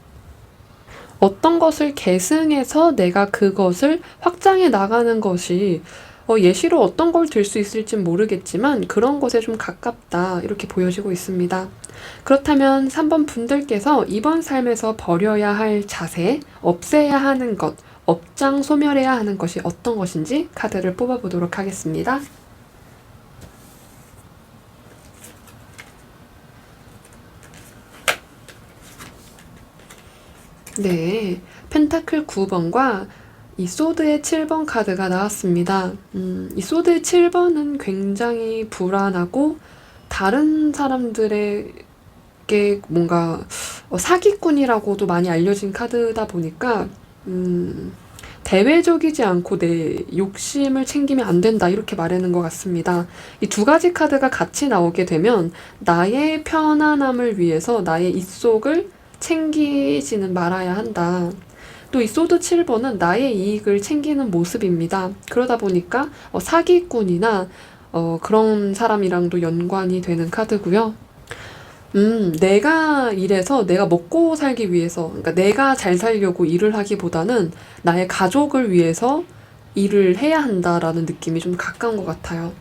어떤 것을 계승해서 내가 그것을 확장해 나가는 것이 예시로 어떤 걸 들 수 있을진 모르겠지만 그런 것에 좀 가깝다 이렇게 보여지고 있습니다. 그렇다면 3번 분들께서 이번 삶에서 버려야 할 자세, 없애야 하는 것, 업장 소멸해야 하는 것이 어떤 것인지 카드를 뽑아보도록 하겠습니다. 네, 펜타클 9번과 이 소드의 7번 카드가 나왔습니다. 이 소드의 7번은 굉장히 불안하고 다른 사람들에게 뭔가 사기꾼이라고도 많이 알려진 카드다 보니까 대외적이지 않고 내 욕심을 챙기면 안 된다 이렇게 말하는 것 같습니다. 이 2가지 카드가 같이 나오게 되면 나의 편안함을 위해서 나의 입속을 챙기지는 말아야 한다. 또 이 소드 7번은 나의 이익을 챙기는 모습입니다. 그러다 보니까 사기꾼이나 그런 사람이랑도 연관이 되는 카드고요. 내가 일해서 내가 먹고 살기 위해서, 그러니까 내가 잘 살려고 일을 하기보다는 나의 가족을 위해서 일을 해야 한다라는 느낌이 좀 가까운 것 같아요.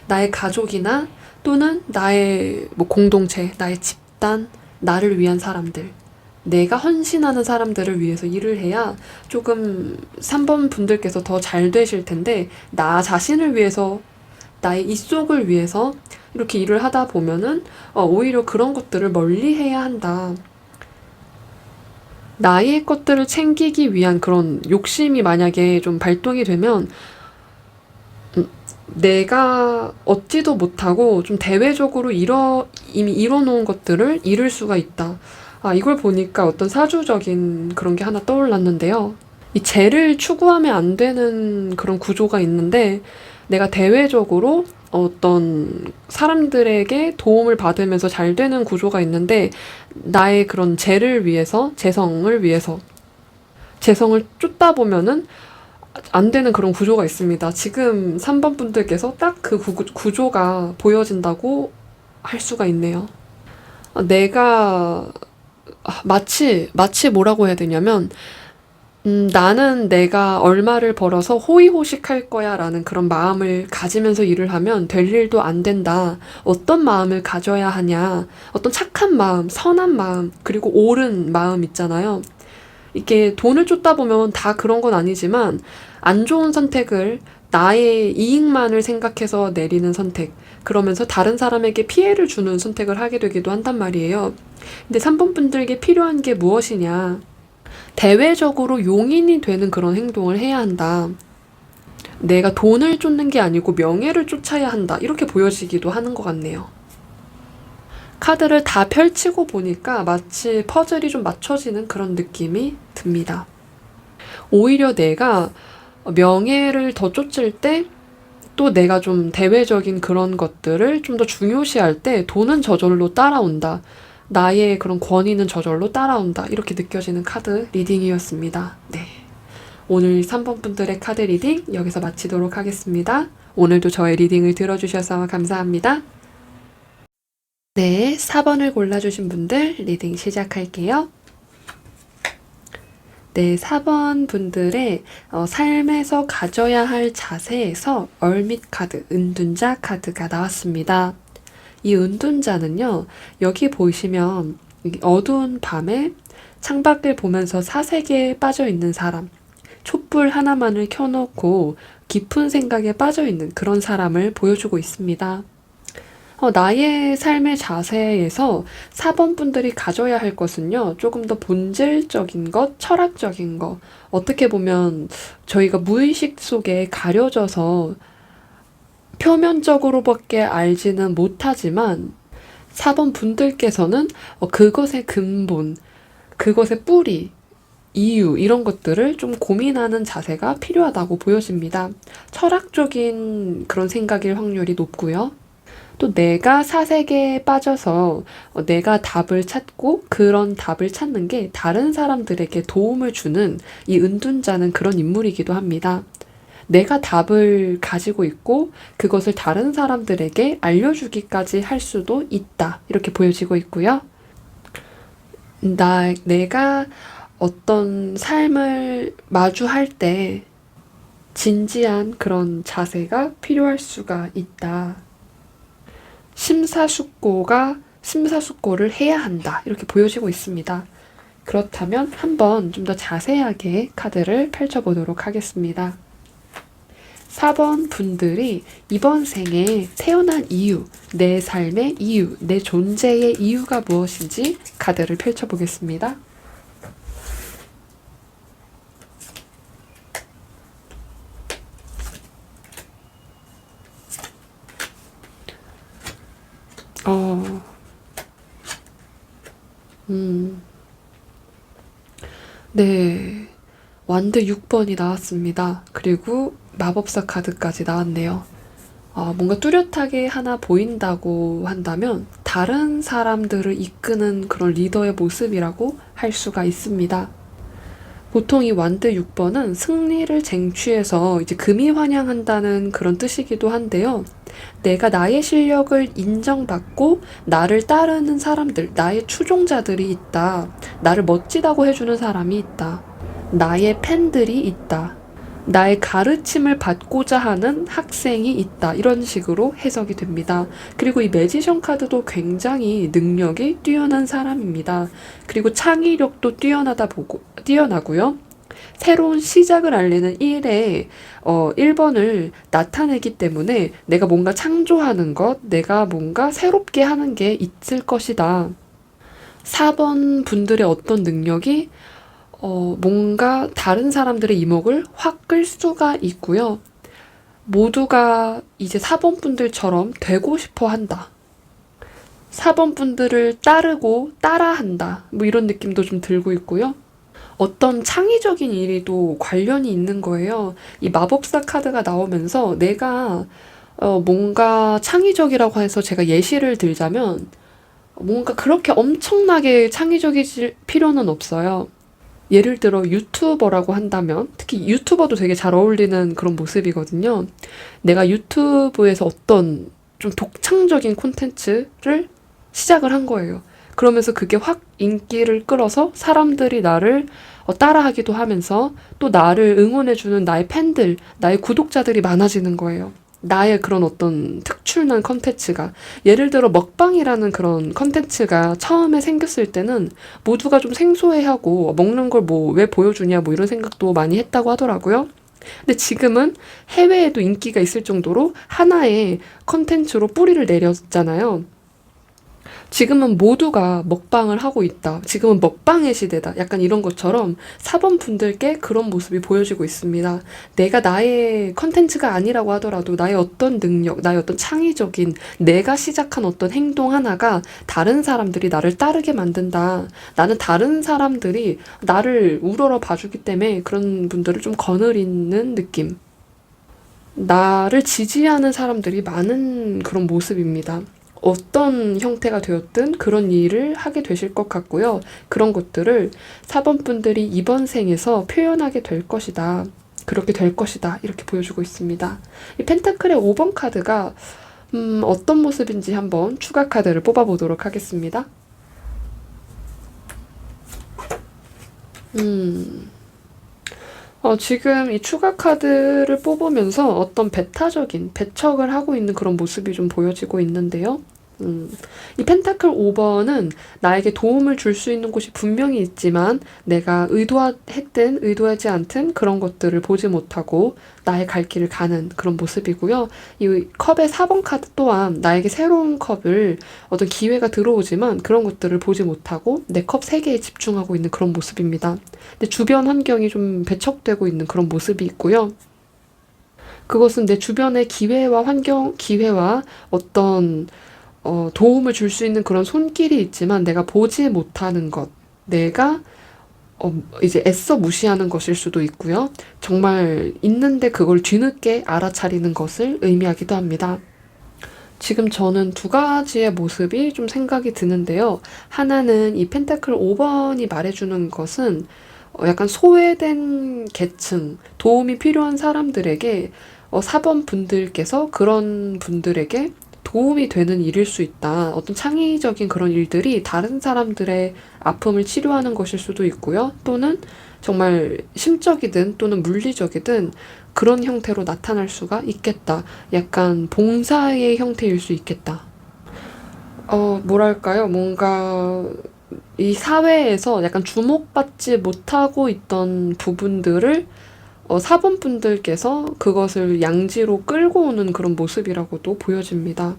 나의 가족이나 또는 나의 공동체, 나의 집단, 나를 위한 사람들, 내가 헌신하는 사람들을 위해서 일을 해야 조금 3번 분들께서 더 잘 되실 텐데, 나 자신을 위해서, 나의 입속을 위해서 이렇게 일을 하다 보면은 오히려 그런 것들을 멀리 해야 한다. 나의 것들을 챙기기 위한 그런 욕심이 만약에 좀 발동이 되면 내가 얻지도 못하고 좀 대외적으로 이미 이뤄놓은 것들을 잃을 수가 있다. 이걸 보니까 어떤 사주적인 그런 게 하나 떠올랐는데요. 이 재를 추구하면 안 되는 그런 구조가 있는데 내가 대외적으로 어떤 사람들에게 도움을 받으면서 잘 되는 구조가 있는데 나의 그런 재를 위해서, 재성을 쫓다 보면은 안 되는 그런 구조가 있습니다. 지금 3번 분들께서 딱 그 구조가 보여진다고 할 수가 있네요. 내가 마치 뭐라고 해야 되냐면 나는 내가 얼마를 벌어서 호의호식할 거야 라는 그런 마음을 가지면서 일을 하면 될 일도 안 된다. 어떤 마음을 가져야 하냐. 어떤 착한 마음, 선한 마음, 그리고 옳은 마음 있잖아요. 이게 돈을 쫓다 보면 다 그런 건 아니지만 안 좋은 선택을 나의 이익만을 생각해서 내리는 선택, 그러면서 다른 사람에게 피해를 주는 선택을 하게 되기도 한단 말이에요. 근데 3번 분들에게 필요한 게 무엇이냐? 대외적으로 용인이 되는 그런 행동을 해야 한다. 내가 돈을 쫓는 게 아니고 명예를 쫓아야 한다. 이렇게 보여지기도 하는 것 같네요. 카드를 다 펼치고 보니까 마치 퍼즐이 좀 맞춰지는 그런 느낌이 듭니다. 오히려 내가 명예를 더 쫓을 때 또 내가 좀 대외적인 그런 것들을 좀 더 중요시할 때 돈은 저절로 따라온다. 나의 그런 권위는 저절로 따라온다. 이렇게 느껴지는 카드 리딩이었습니다. 네. 오늘 3번 분들의 카드 리딩 여기서 마치도록 하겠습니다. 오늘도 저의 리딩을 들어주셔서 감사합니다. 네, 4번을 골라주신 분들 리딩 시작할게요. 네, 4번 분들의 삶에서 가져야 할 자세에서 얼밋 카드, 은둔자 카드가 나왔습니다. 이 은둔자는요, 여기 보시면 어두운 밤에 창밖을 보면서 사색에 빠져 있는 사람, 촛불 하나만을 켜놓고 깊은 생각에 빠져 있는 그런 사람을 보여주고 있습니다. 나의 삶의 자세에서 4번 분들이 가져야 할 것은요, 조금 더 본질적인 것, 철학적인 것, 어떻게 보면 저희가 무의식 속에 가려져서 표면적으로밖에 알지는 못하지만 4번 분들께서는 그것의 근본, 그것의 뿌리, 이유 이런 것들을 좀 고민하는 자세가 필요하다고 보여집니다. 철학적인 그런 생각일 확률이 높고요. 또 내가 사색에 빠져서 내가 답을 찾고 그런 답을 찾는 게 다른 사람들에게 도움을 주는 이 은둔자는 그런 인물이기도 합니다. 내가 답을 가지고 있고 그것을 다른 사람들에게 알려주기까지 할 수도 있다. 이렇게 보여지고 있고요. 내가 어떤 삶을 마주할 때 진지한 그런 자세가 필요할 수가 있다. 심사숙고를 해야 한다. 이렇게 보여지고 있습니다. 그렇다면 한번 좀 더 자세하게 카드를 펼쳐보도록 하겠습니다. 4번 분들이 이번 생에 태어난 이유, 내 삶의 이유, 내 존재의 이유가 무엇인지 카드를 펼쳐보겠습니다. 네. 완드 6번이 나왔습니다. 그리고 마법사 카드까지 나왔네요. 뭔가 뚜렷하게 하나 보인다고 한다면 다른 사람들을 이끄는 그런 리더의 모습이라고 할 수가 있습니다. 보통 이 완드 6번은 승리를 쟁취해서 이제 금이 환영한다는 그런 뜻이기도 한데요. 내가 나의 실력을 인정받고 나를 따르는 사람들, 나의 추종자들이 있다. 나를 멋지다고 해주는 사람이 있다. 나의 팬들이 있다. 나의 가르침을 받고자 하는 학생이 있다. 이런 식으로 해석이 됩니다. 그리고 이 매지션 카드도 굉장히 능력이 뛰어난 사람입니다. 그리고 창의력도 뛰어나고요. 새로운 시작을 알리는 1번을 나타내기 때문에 내가 뭔가 창조하는 것, 내가 뭔가 새롭게 하는 게 있을 것이다. 4번 분들의 어떤 능력이 뭔가 다른 사람들의 이목을 확 끌 수가 있고요. 모두가 이제 4번 분들처럼 되고 싶어 한다. 4번 분들을 따르고 따라한다. 뭐 이런 느낌도 좀 들고 있고요. 어떤 창의적인 일에도 관련이 있는 거예요. 이 마법사 카드가 나오면서 내가 뭔가 창의적이라고 해서 제가 예시를 들자면 뭔가 그렇게 엄청나게 창의적일 필요는 없어요. 예를 들어 유튜버라고 한다면 특히 유튜버도 되게 잘 어울리는 그런 모습이거든요. 내가 유튜브에서 어떤 좀 독창적인 콘텐츠를 시작을 한 거예요. 그러면서 그게 확 인기를 끌어서 사람들이 나를 따라하기도 하면서 또 나를 응원해주는 나의 팬들, 나의 구독자들이 많아지는 거예요. 나의 그런 어떤 특출난 컨텐츠가 예를 들어 먹방이라는 그런 컨텐츠가 처음에 생겼을 때는 모두가 좀 생소해하고 먹는 걸 뭐 왜 보여주냐 뭐 이런 생각도 많이 했다고 하더라고요. 근데 지금은 해외에도 인기가 있을 정도로 하나의 컨텐츠로 뿌리를 내렸잖아요. 지금은 모두가 먹방을 하고 있다. 지금은 먹방의 시대다. 약간 이런 것처럼 사범분들께 그런 모습이 보여지고 있습니다. 내가 나의 컨텐츠가 아니라고 하더라도 나의 어떤 능력, 나의 어떤 창의적인 내가 시작한 어떤 행동 하나가 다른 사람들이 나를 따르게 만든다. 나는 다른 사람들이 나를 우러러 봐주기 때문에 그런 분들을 좀 거느리는 느낌. 나를 지지하는 사람들이 많은 그런 모습입니다. 어떤 형태가 되었든 그런 일을 하게 되실 것 같고요. 그런 것들을 사범분들이 이번 생에서 표현하게 될 것이다. 그렇게 될 것이다. 이렇게 보여주고 있습니다. 이 펜타클의 5번 카드가 어떤 모습인지 한번 추가 카드를 뽑아보도록 하겠습니다. 지금 이 추가 카드를 뽑으면서 어떤 배타적인 배척을 하고 있는 그런 모습이 좀 보여지고 있는데요. 이 펜타클 5번은 나에게 도움을 줄 수 있는 곳이 분명히 있지만 내가 의도했든 의도하지 않든 그런 것들을 보지 못하고 나의 갈 길을 가는 그런 모습이고요. 이 컵의 4번 카드 또한 나에게 새로운 컵을 어떤 기회가 들어오지만 그런 것들을 보지 못하고 내 컵 3개에 집중하고 있는 그런 모습입니다. 근데 주변 환경이 좀 배척되고 있는 그런 모습이 있고요. 그것은 내 주변의 기회와 어떤 도움을 줄 수 있는 그런 손길이 있지만 내가 보지 못하는 것, 내가 이제 애써 무시하는 것일 수도 있고요. 정말 있는데 그걸 뒤늦게 알아차리는 것을 의미하기도 합니다. 지금 저는 두 가지의 모습이 좀 생각이 드는데요. 하나는 이 펜타클 5번이 말해주는 것은 약간 소외된 계층, 도움이 필요한 사람들에게 4번 분들께서 그런 분들에게 도움이 되는 일일 수 있다. 어떤 창의적인 그런 일들이 다른 사람들의 아픔을 치료하는 것일 수도 있고요. 또는 정말 심적이든 또는 물리적이든 그런 형태로 나타날 수가 있겠다. 약간 봉사의 형태일 수 있겠다. 뭐랄까요? 뭔가 이 사회에서 약간 주목받지 못하고 있던 부분들을 사범분들께서 그것을 양지로 끌고 오는 그런 모습이라고도 보여집니다.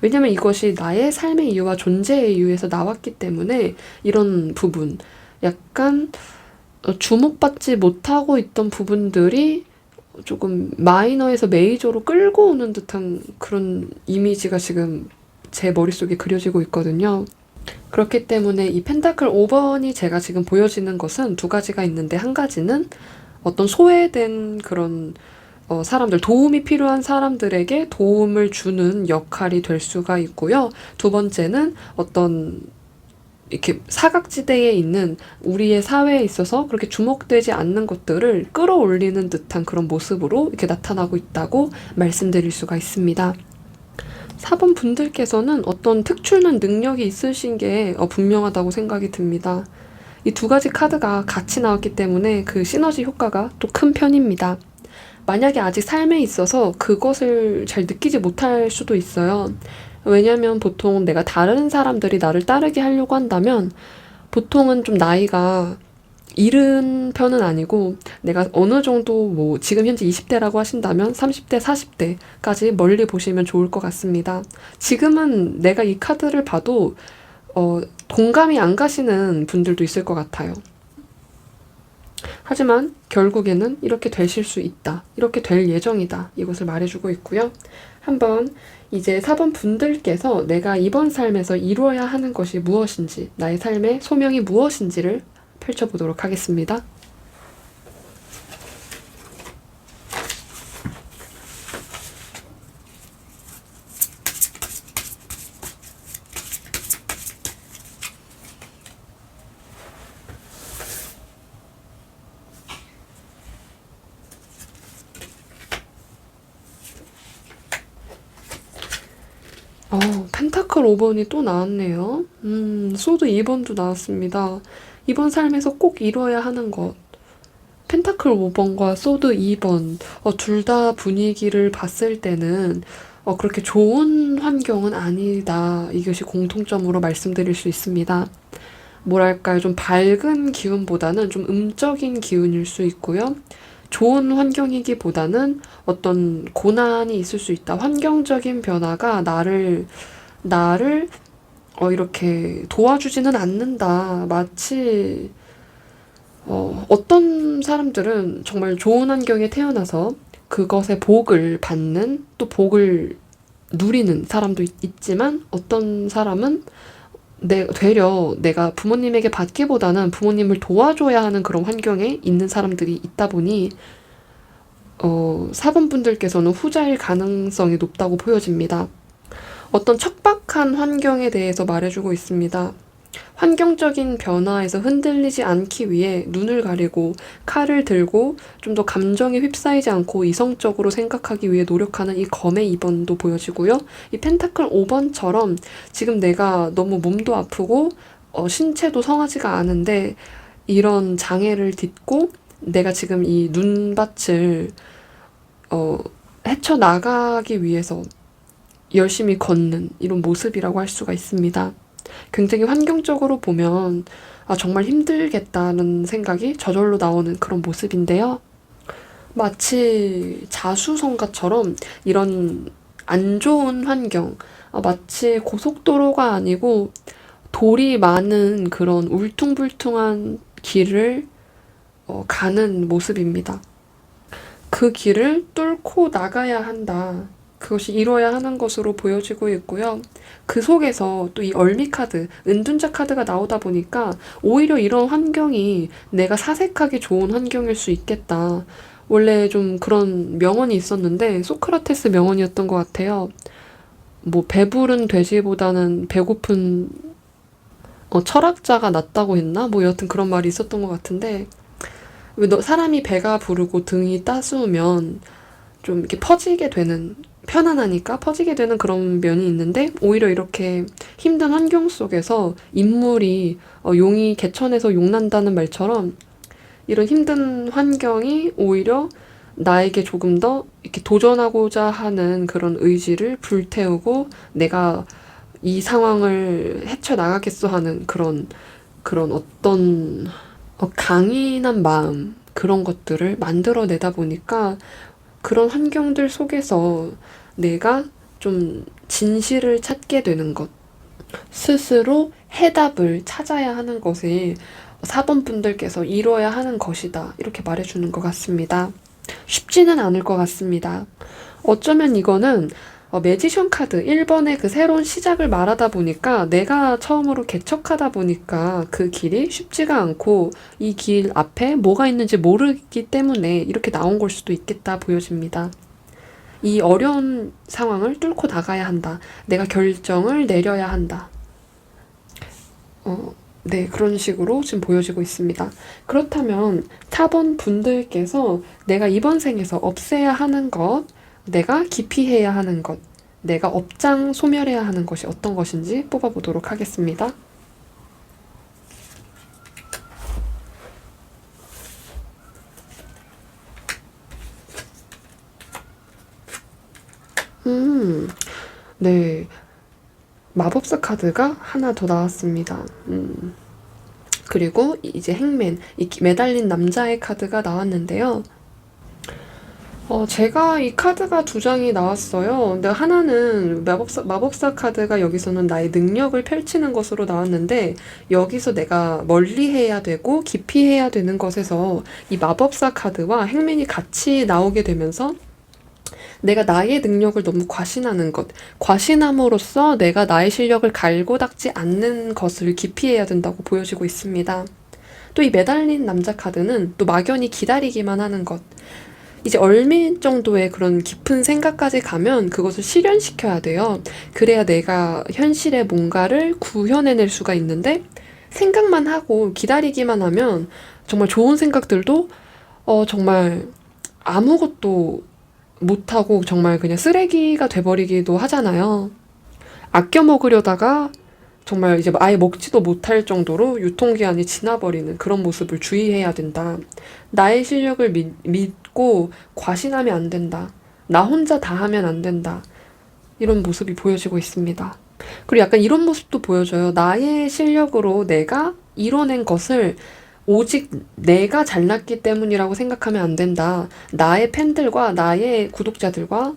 왜냐면 이것이 나의 삶의 이유와 존재의 이유에서 나왔기 때문에 이런 부분, 약간 주목받지 못하고 있던 부분들이 조금 마이너에서 메이저로 끌고 오는 듯한 그런 이미지가 지금 제 머릿속에 그려지고 있거든요. 그렇기 때문에 이 펜타클 5번이 제가 지금 보여지는 것은 두 가지가 있는데, 한 가지는 어떤 소외된 그런 사람들, 도움이 필요한 사람들에게 도움을 주는 역할이 될 수가 있고요. 두 번째는 어떤 이렇게 사각지대에 있는 우리의 사회에 있어서 그렇게 주목되지 않는 것들을 끌어올리는 듯한 그런 모습으로 이렇게 나타나고 있다고 말씀드릴 수가 있습니다. 4번 분들께서는 어떤 특출난 능력이 있으신 게 분명하다고 생각이 듭니다. 이 두 가지 카드가 같이 나왔기 때문에 그 시너지 효과가 또 큰 편입니다. 만약에 아직 삶에 있어서 그것을 잘 느끼지 못할 수도 있어요. 왜냐면 보통 내가 다른 사람들이 나를 따르게 하려고 한다면 보통은 좀 나이가 이른 편은 아니고 내가 어느 정도 뭐 지금 현재 20대라고 하신다면 30대, 40대까지 멀리 보시면 좋을 것 같습니다. 지금은 내가 이 카드를 봐도 동감이 안 가시는 분들도 있을 것 같아요. 하지만 결국에는 이렇게 되실 수 있다. 이렇게 될 예정이다. 이것을 말해주고 있고요. 한번 이제 4번 분들께서 내가 이번 삶에서 이루어야 하는 것이 무엇인지, 나의 삶의 소명이 무엇인지를 펼쳐보도록 하겠습니다. 펜타클 5번이 또 나왔네요. 소드 2번도 나왔습니다. 이번 삶에서 꼭 이뤄야 하는 것. 펜타클 5번과 소드 2번, 둘 다 분위기를 봤을 때는 그렇게 좋은 환경은 아니다. 이것이 공통점으로 말씀드릴 수 있습니다. 뭐랄까요, 좀 밝은 기운보다는 좀 음적인 기운일 수 있고요. 좋은 환경이기보다는 어떤 고난이 있을 수 있다. 환경적인 변화가 나를 이렇게 도와주지는 않는다. 마치 어떤 사람들은 정말 좋은 환경에 태어나서 그것의 복을 받는, 또 복을 누리는 사람도 있지만, 어떤 사람은 되려 내가 부모님에게 받기보다는 부모님을 도와줘야 하는 그런 환경에 있는 사람들이 있다 보니 4번 분들께서는 후자일 가능성이 높다고 보여집니다. 어떤 척박한 환경에 대해서 말해주고 있습니다. 환경적인 변화에서 흔들리지 않기 위해 눈을 가리고 칼을 들고 좀 더 감정에 휩싸이지 않고 이성적으로 생각하기 위해 노력하는 이 검의 2번도 보여지고요. 이 펜타클 5번처럼 지금 내가 너무 몸도 아프고 신체도 성하지가 않은데 이런 장애를 딛고 내가 지금 이 눈밭을 헤쳐나가기 위해서 열심히 걷는 이런 모습이라고 할 수가 있습니다. 굉장히 환경적으로 보면 정말 힘들겠다는 생각이 저절로 나오는 그런 모습인데요. 마치 자수성가처럼 이런 안 좋은 환경, 마치 고속도로가 아니고 돌이 많은 그런 울퉁불퉁한 길을 가는 모습입니다. 그 길을 뚫고 나가야 한다. 그것이 이뤄야 하는 것으로 보여지고 있고요. 그 속에서 또 이 얼미 카드, 은둔자 카드가 나오다 보니까 오히려 이런 환경이 내가 사색하기 좋은 환경일 수 있겠다. 원래 좀 그런 명언이 있었는데 소크라테스 명언이었던 것 같아요. 뭐 배부른 돼지보다는 배고픈 철학자가 낫다고 했나? 뭐 여튼 그런 말이 있었던 것 같은데 사람이 배가 부르고 등이 따스우면 좀 이렇게 편안하니까 퍼지게 되는 그런 면이 있는데 오히려 이렇게 힘든 환경 속에서 인물이 용이 개천에서 용난다는 말처럼 이런 힘든 환경이 오히려 나에게 조금 더 이렇게 도전하고자 하는 그런 의지를 불태우고 내가 이 상황을 헤쳐나가겠어 하는 그런 어떤 강인한 마음 그런 것들을 만들어내다 보니까 그런 환경들 속에서 내가 좀 진실을 찾게 되는 것, 스스로 해답을 찾아야 하는 것을 4번 분들께서 이뤄야 하는 것이다. 이렇게 말해주는 것 같습니다. 쉽지는 않을 것 같습니다. 어쩌면 이거는 매지션 카드 1번의 그 새로운 시작을 말하다 보니까 내가 처음으로 개척하다 보니까 그 길이 쉽지가 않고 이 길 앞에 뭐가 있는지 모르기 때문에 이렇게 나온 걸 수도 있겠다 보여집니다. 이 어려운 상황을 뚫고 나가야 한다. 내가 결정을 내려야 한다. 네, 그런 식으로 지금 보여지고 있습니다. 그렇다면 4번 분들께서 내가 이번 생에서 없애야 하는 것, 내가 기피해야 하는 것, 내가 업장 소멸해야 하는 것이 어떤 것인지 뽑아보도록 하겠습니다. 네. 마법사 카드가 하나 더 나왔습니다. 그리고 이제 행맨, 이 매달린 남자의 카드가 나왔는데요. 제가 이 카드가 두 장이 나왔어요. 근데 하나는 마법사 카드가 여기서는 나의 능력을 펼치는 것으로 나왔는데 여기서 내가 멀리 해야 되고 깊이 해야 되는 것에서 이 마법사 카드와 행맨이 같이 나오게 되면서 내가 나의 능력을 너무 과신하는 것, 과신함으로써 내가 나의 실력을 갈고 닦지 않는 것을 기피해야 된다고 보여지고 있습니다. 또 이 매달린 남자 카드는 또 막연히 기다리기만 하는 것, 이제 얼마 정도의 그런 깊은 생각까지 가면 그것을 실현시켜야 돼요. 그래야 내가 현실의 뭔가를 구현해낼 수가 있는데 생각만 하고 기다리기만 하면 정말 좋은 생각들도 정말 아무것도 못하고 정말 그냥 쓰레기가 돼버리기도 하잖아요. 아껴 먹으려다가 정말 이제 아예 먹지도 못할 정도로 유통기한이 지나버리는 그런 모습을 주의해야 된다. 나의 실력을 믿고 과신하면 안 된다. 나 혼자 다 하면 안 된다. 이런 모습이 보여지고 있습니다. 그리고 약간 이런 모습도 보여줘요. 나의 실력으로 내가 이뤄낸 것을 오직 내가 잘났기 때문이라고 생각하면 안 된다. 나의 팬들과 나의 구독자들과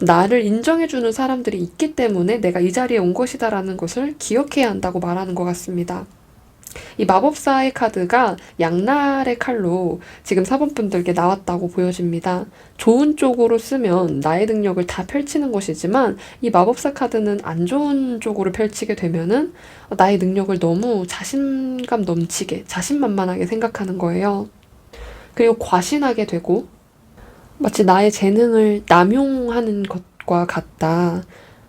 나를 인정해주는 사람들이 있기 때문에 내가 이 자리에 온 것이다라는 것을 기억해야 한다고 말하는 것 같습니다. 이 마법사의 카드가 양날의 칼로 지금 사본분들께 나왔다고 보여집니다. 좋은 쪽으로 쓰면 나의 능력을 다 펼치는 것이지만 이 마법사 카드는 안 좋은 쪽으로 펼치게 되면은 나의 능력을 너무 자신감 넘치게 자신만만하게 생각하는 거예요. 그리고 과신하게 되고 마치 나의 재능을 남용하는 것과 같다.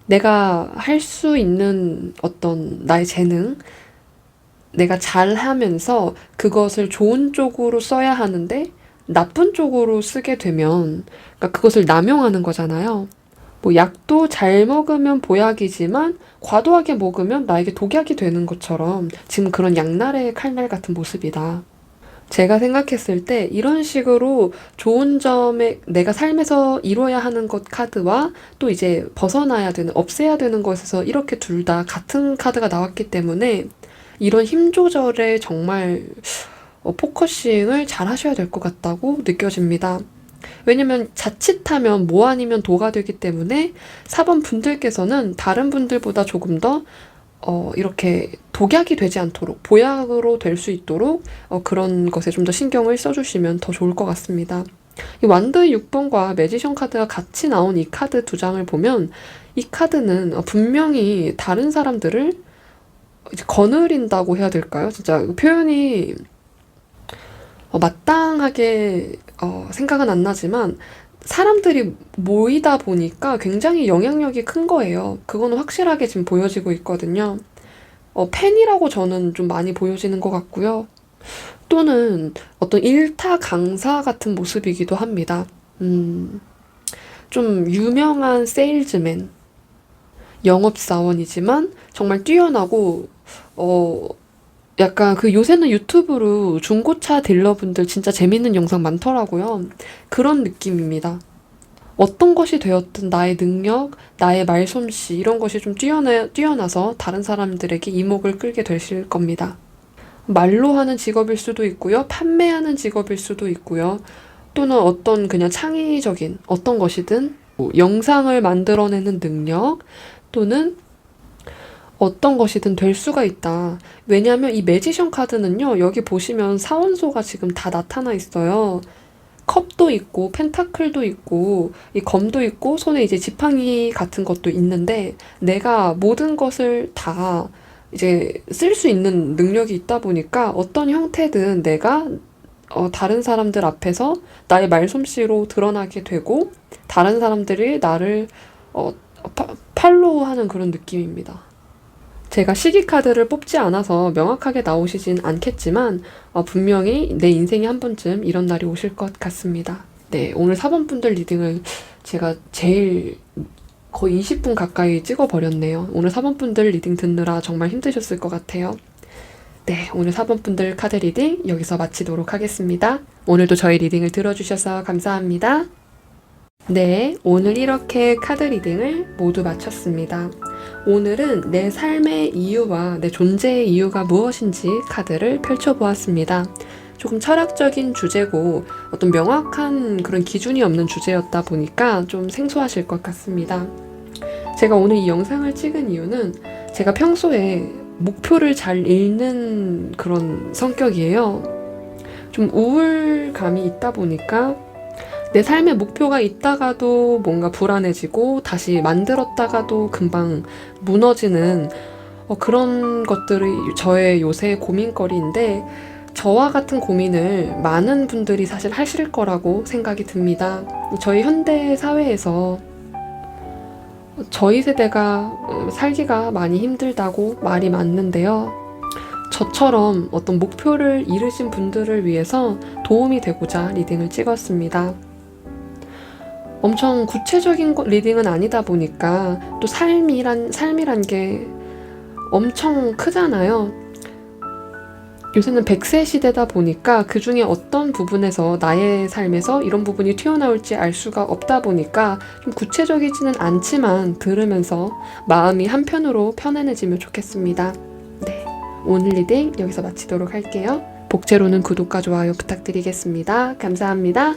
내가 할 수 있는 어떤 나의 재능, 내가 잘하면서 그것을 좋은 쪽으로 써야 하는데 나쁜 쪽으로 쓰게 되면 그러니까 그것을 남용하는 거잖아요. 뭐 약도 잘 먹으면 보약이지만 과도하게 먹으면 나에게 독약이 되는 것처럼 지금 그런 양날의 칼날 같은 모습이다. 제가 생각했을 때 이런 식으로 좋은 점에 내가 삶에서 이뤄야 하는 것 카드와 또 이제 벗어나야 되는, 없애야 되는 것에서 이렇게 둘 다 같은 카드가 나왔기 때문에 이런 힘 조절에 정말 포커싱을 잘 하셔야 될 것 같다고 느껴집니다. 왜냐면 자칫하면 뭐 아니면 도가 되기 때문에 4번 분들께서는 다른 분들보다 조금 더 이렇게 독약이 되지 않도록 보약으로 될 수 있도록 그런 것에 좀 더 신경을 써주시면 더 좋을 것 같습니다. 이 완드의 6번과 매지션 카드가 같이 나온 이 카드 두 장을 보면 이 카드는 분명히 다른 사람들을 이제 거느린다고 해야 될까요? 진짜 표현이 마땅하게 생각은 안 나지만 사람들이 모이다 보니까 굉장히 영향력이 큰 거예요. 그거는 확실하게 지금 보여지고 있거든요. 팬이라고 저는 좀 많이 보여지는 것 같고요. 또는 어떤 일타 강사 같은 모습이기도 합니다. 좀 유명한 세일즈맨, 영업사원이지만 정말 뛰어나고 약간 그 요새는 유튜브로 중고차 딜러분들 진짜 재밌는 영상 많더라고요. 그런 느낌입니다. 어떤 것이 되었든 나의 능력, 나의 말솜씨 이런 것이 좀 뛰어나서 다른 사람들에게 이목을 끌게 되실 겁니다. 말로 하는 직업일 수도 있고요. 판매하는 직업일 수도 있고요. 또는 어떤 그냥 창의적인 어떤 것이든 뭐 영상을 만들어내는 능력 또는 어떤 것이든 될 수가 있다. 왜냐하면 이 매지션 카드는요. 여기 보시면 사원소가 지금 다 나타나 있어요. 컵도 있고 펜타클도 있고 이 검도 있고 손에 이제 지팡이 같은 것도 있는데 내가 모든 것을 다 이제 쓸 수 있는 능력이 있다 보니까 어떤 형태든 내가 다른 사람들 앞에서 나의 말솜씨로 드러나게 되고 다른 사람들이 나를 팔로우하는 그런 느낌입니다. 제가 시기 카드를 뽑지 않아서 명확하게 나오시진 않겠지만 분명히 내 인생에 한 번쯤 이런 날이 오실 것 같습니다. 네, 오늘 4번 분들 리딩을 제가 제일 거의 20분 가까이 찍어버렸네요. 오늘 4번 분들 리딩 듣느라 정말 힘드셨을 것 같아요. 네, 오늘 4번 분들 카드 리딩 여기서 마치도록 하겠습니다. 오늘도 저희 리딩을 들어주셔서 감사합니다. 네, 오늘 이렇게 카드 리딩을 모두 마쳤습니다. 오늘은 내 삶의 이유와 내 존재의 이유가 무엇인지 카드를 펼쳐보았습니다. 조금 철학적인 주제고 어떤 명확한 그런 기준이 없는 주제였다 보니까 좀 생소하실 것 같습니다. 제가 오늘 이 영상을 찍은 이유는 제가 평소에 목표를 잘 잃는 그런 성격이에요. 좀 우울감이 있다 보니까 내 삶의 목표가 있다가도 뭔가 불안해지고 다시 만들었다가도 금방 무너지는 그런 것들이 저의 요새 고민거리인데 저와 같은 고민을 많은 분들이 사실 하실 거라고 생각이 듭니다. 저희 현대 사회에서 저희 세대가 살기가 많이 힘들다고 말이 많는데요. 저처럼 어떤 목표를 이루신 분들을 위해서 도움이 되고자 리딩을 찍었습니다. 엄청 구체적인 리딩은 아니다 보니까 또 삶이란 게 엄청 크잖아요. 요새는 100세 시대다 보니까 그 중에 어떤 부분에서 나의 삶에서 이런 부분이 튀어나올지 알 수가 없다 보니까 좀 구체적이지는 않지만 들으면서 마음이 한편으로 편안해지면 좋겠습니다. 네, 오늘 리딩 여기서 마치도록 할게요. 복제로는 구독과 좋아요 부탁드리겠습니다. 감사합니다.